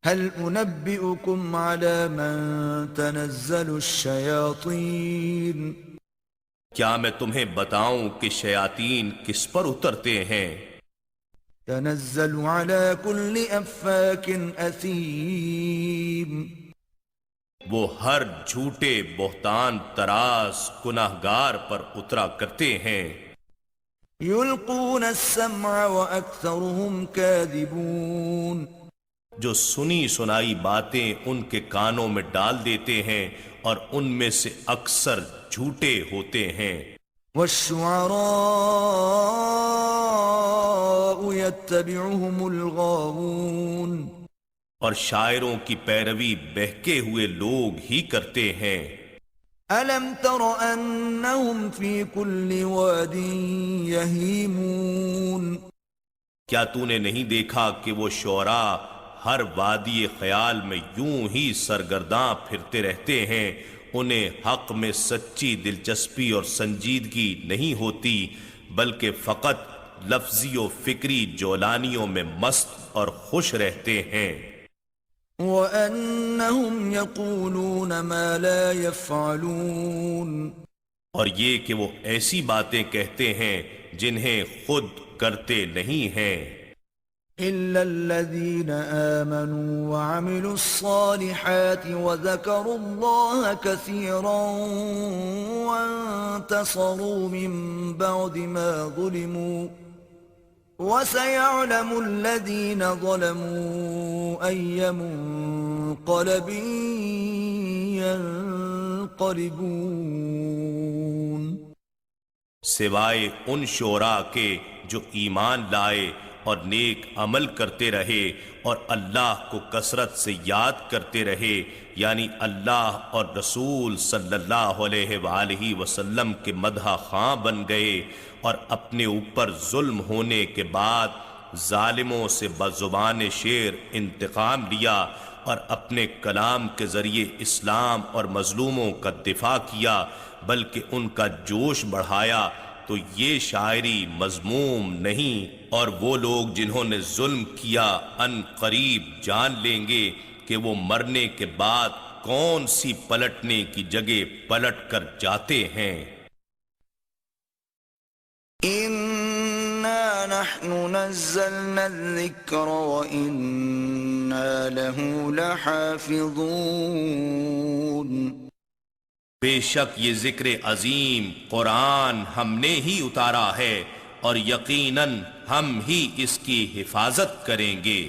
هل أنبئكم على من تنزل الشياطين، کیا میں تمہیں بتاؤں کہ شیاطین کس پر اترتے ہیں؟ تنزل على كل أفاك أثيم، وہ ہر جھوٹے بہتان تراز گناہگار پر اترا کرتے ہیں۔ يلقون السمع وأكثرهم كاذبون، جو سنی سنائی باتیں ان کے کانوں میں ڈال دیتے ہیں اور ان میں سے اکثر جھوٹے ہوتے ہیں۔ والشعراء يتبعهم الغاوون، اور شاعروں کی پیروی بہکے ہوئے لوگ ہی کرتے ہیں۔ ألم تر أنهم في كل واد يهيمون، کیا تو نے نہیں دیکھا کہ وہ شعراء ہر وادی خیال میں یوں ہی سرگرداں پھرتے رہتے ہیں، انہیں حق میں سچی دلچسپی اور سنجیدگی نہیں ہوتی بلکہ فقط لفظی و فکری جولانیوں میں مست اور خوش رہتے ہیں۔ وأنهم يقولون ما لا يفعلون، اور یہ کہ وہ ایسی باتیں کہتے ہیں جنہیں خود کرتے نہیں ہیں۔ إلا الذين آمنوا وعملوا الصالحات وذكروا الله كثيرا وانتصروا من بعد ما ظلموا، وسيعلم الذين ظلموا أي منقلب ينقلبون۔ سوائے ان شعراء کے جو ایمان لائے اور نیک عمل کرتے رہے اور اللہ کو کثرت سے یاد کرتے رہے، یعنی اللہ اور رسول صلی اللہ علیہ وآلہ وسلم کے مدح خواں بن گئے، اور اپنے اوپر ظلم ہونے کے بعد ظالموں سے بزبان شیر انتقام لیا اور اپنے کلام کے ذریعے اسلام اور مظلوموں کا دفاع کیا، بلکہ ان کا جوش بڑھایا، تو یہ شاعری مذموم نہیں۔ اور وہ لوگ جنہوں نے ظلم کیا ان قریب جان لیں گے کہ وہ مرنے کے بعد کون سی پلٹنے کی جگہ پلٹ کر جاتے ہیں۔ إِنَّا نَحْنُ نَزَّلْنَا الذِّكْرَ وَإِنَّا لَهُ لَحَافِظُونَ۔ بے شک یہ ذکر عظیم قرآن ہم نے ہی اتارا ہے، اور یقیناً ہم ہی اس کی حفاظت کریں گے۔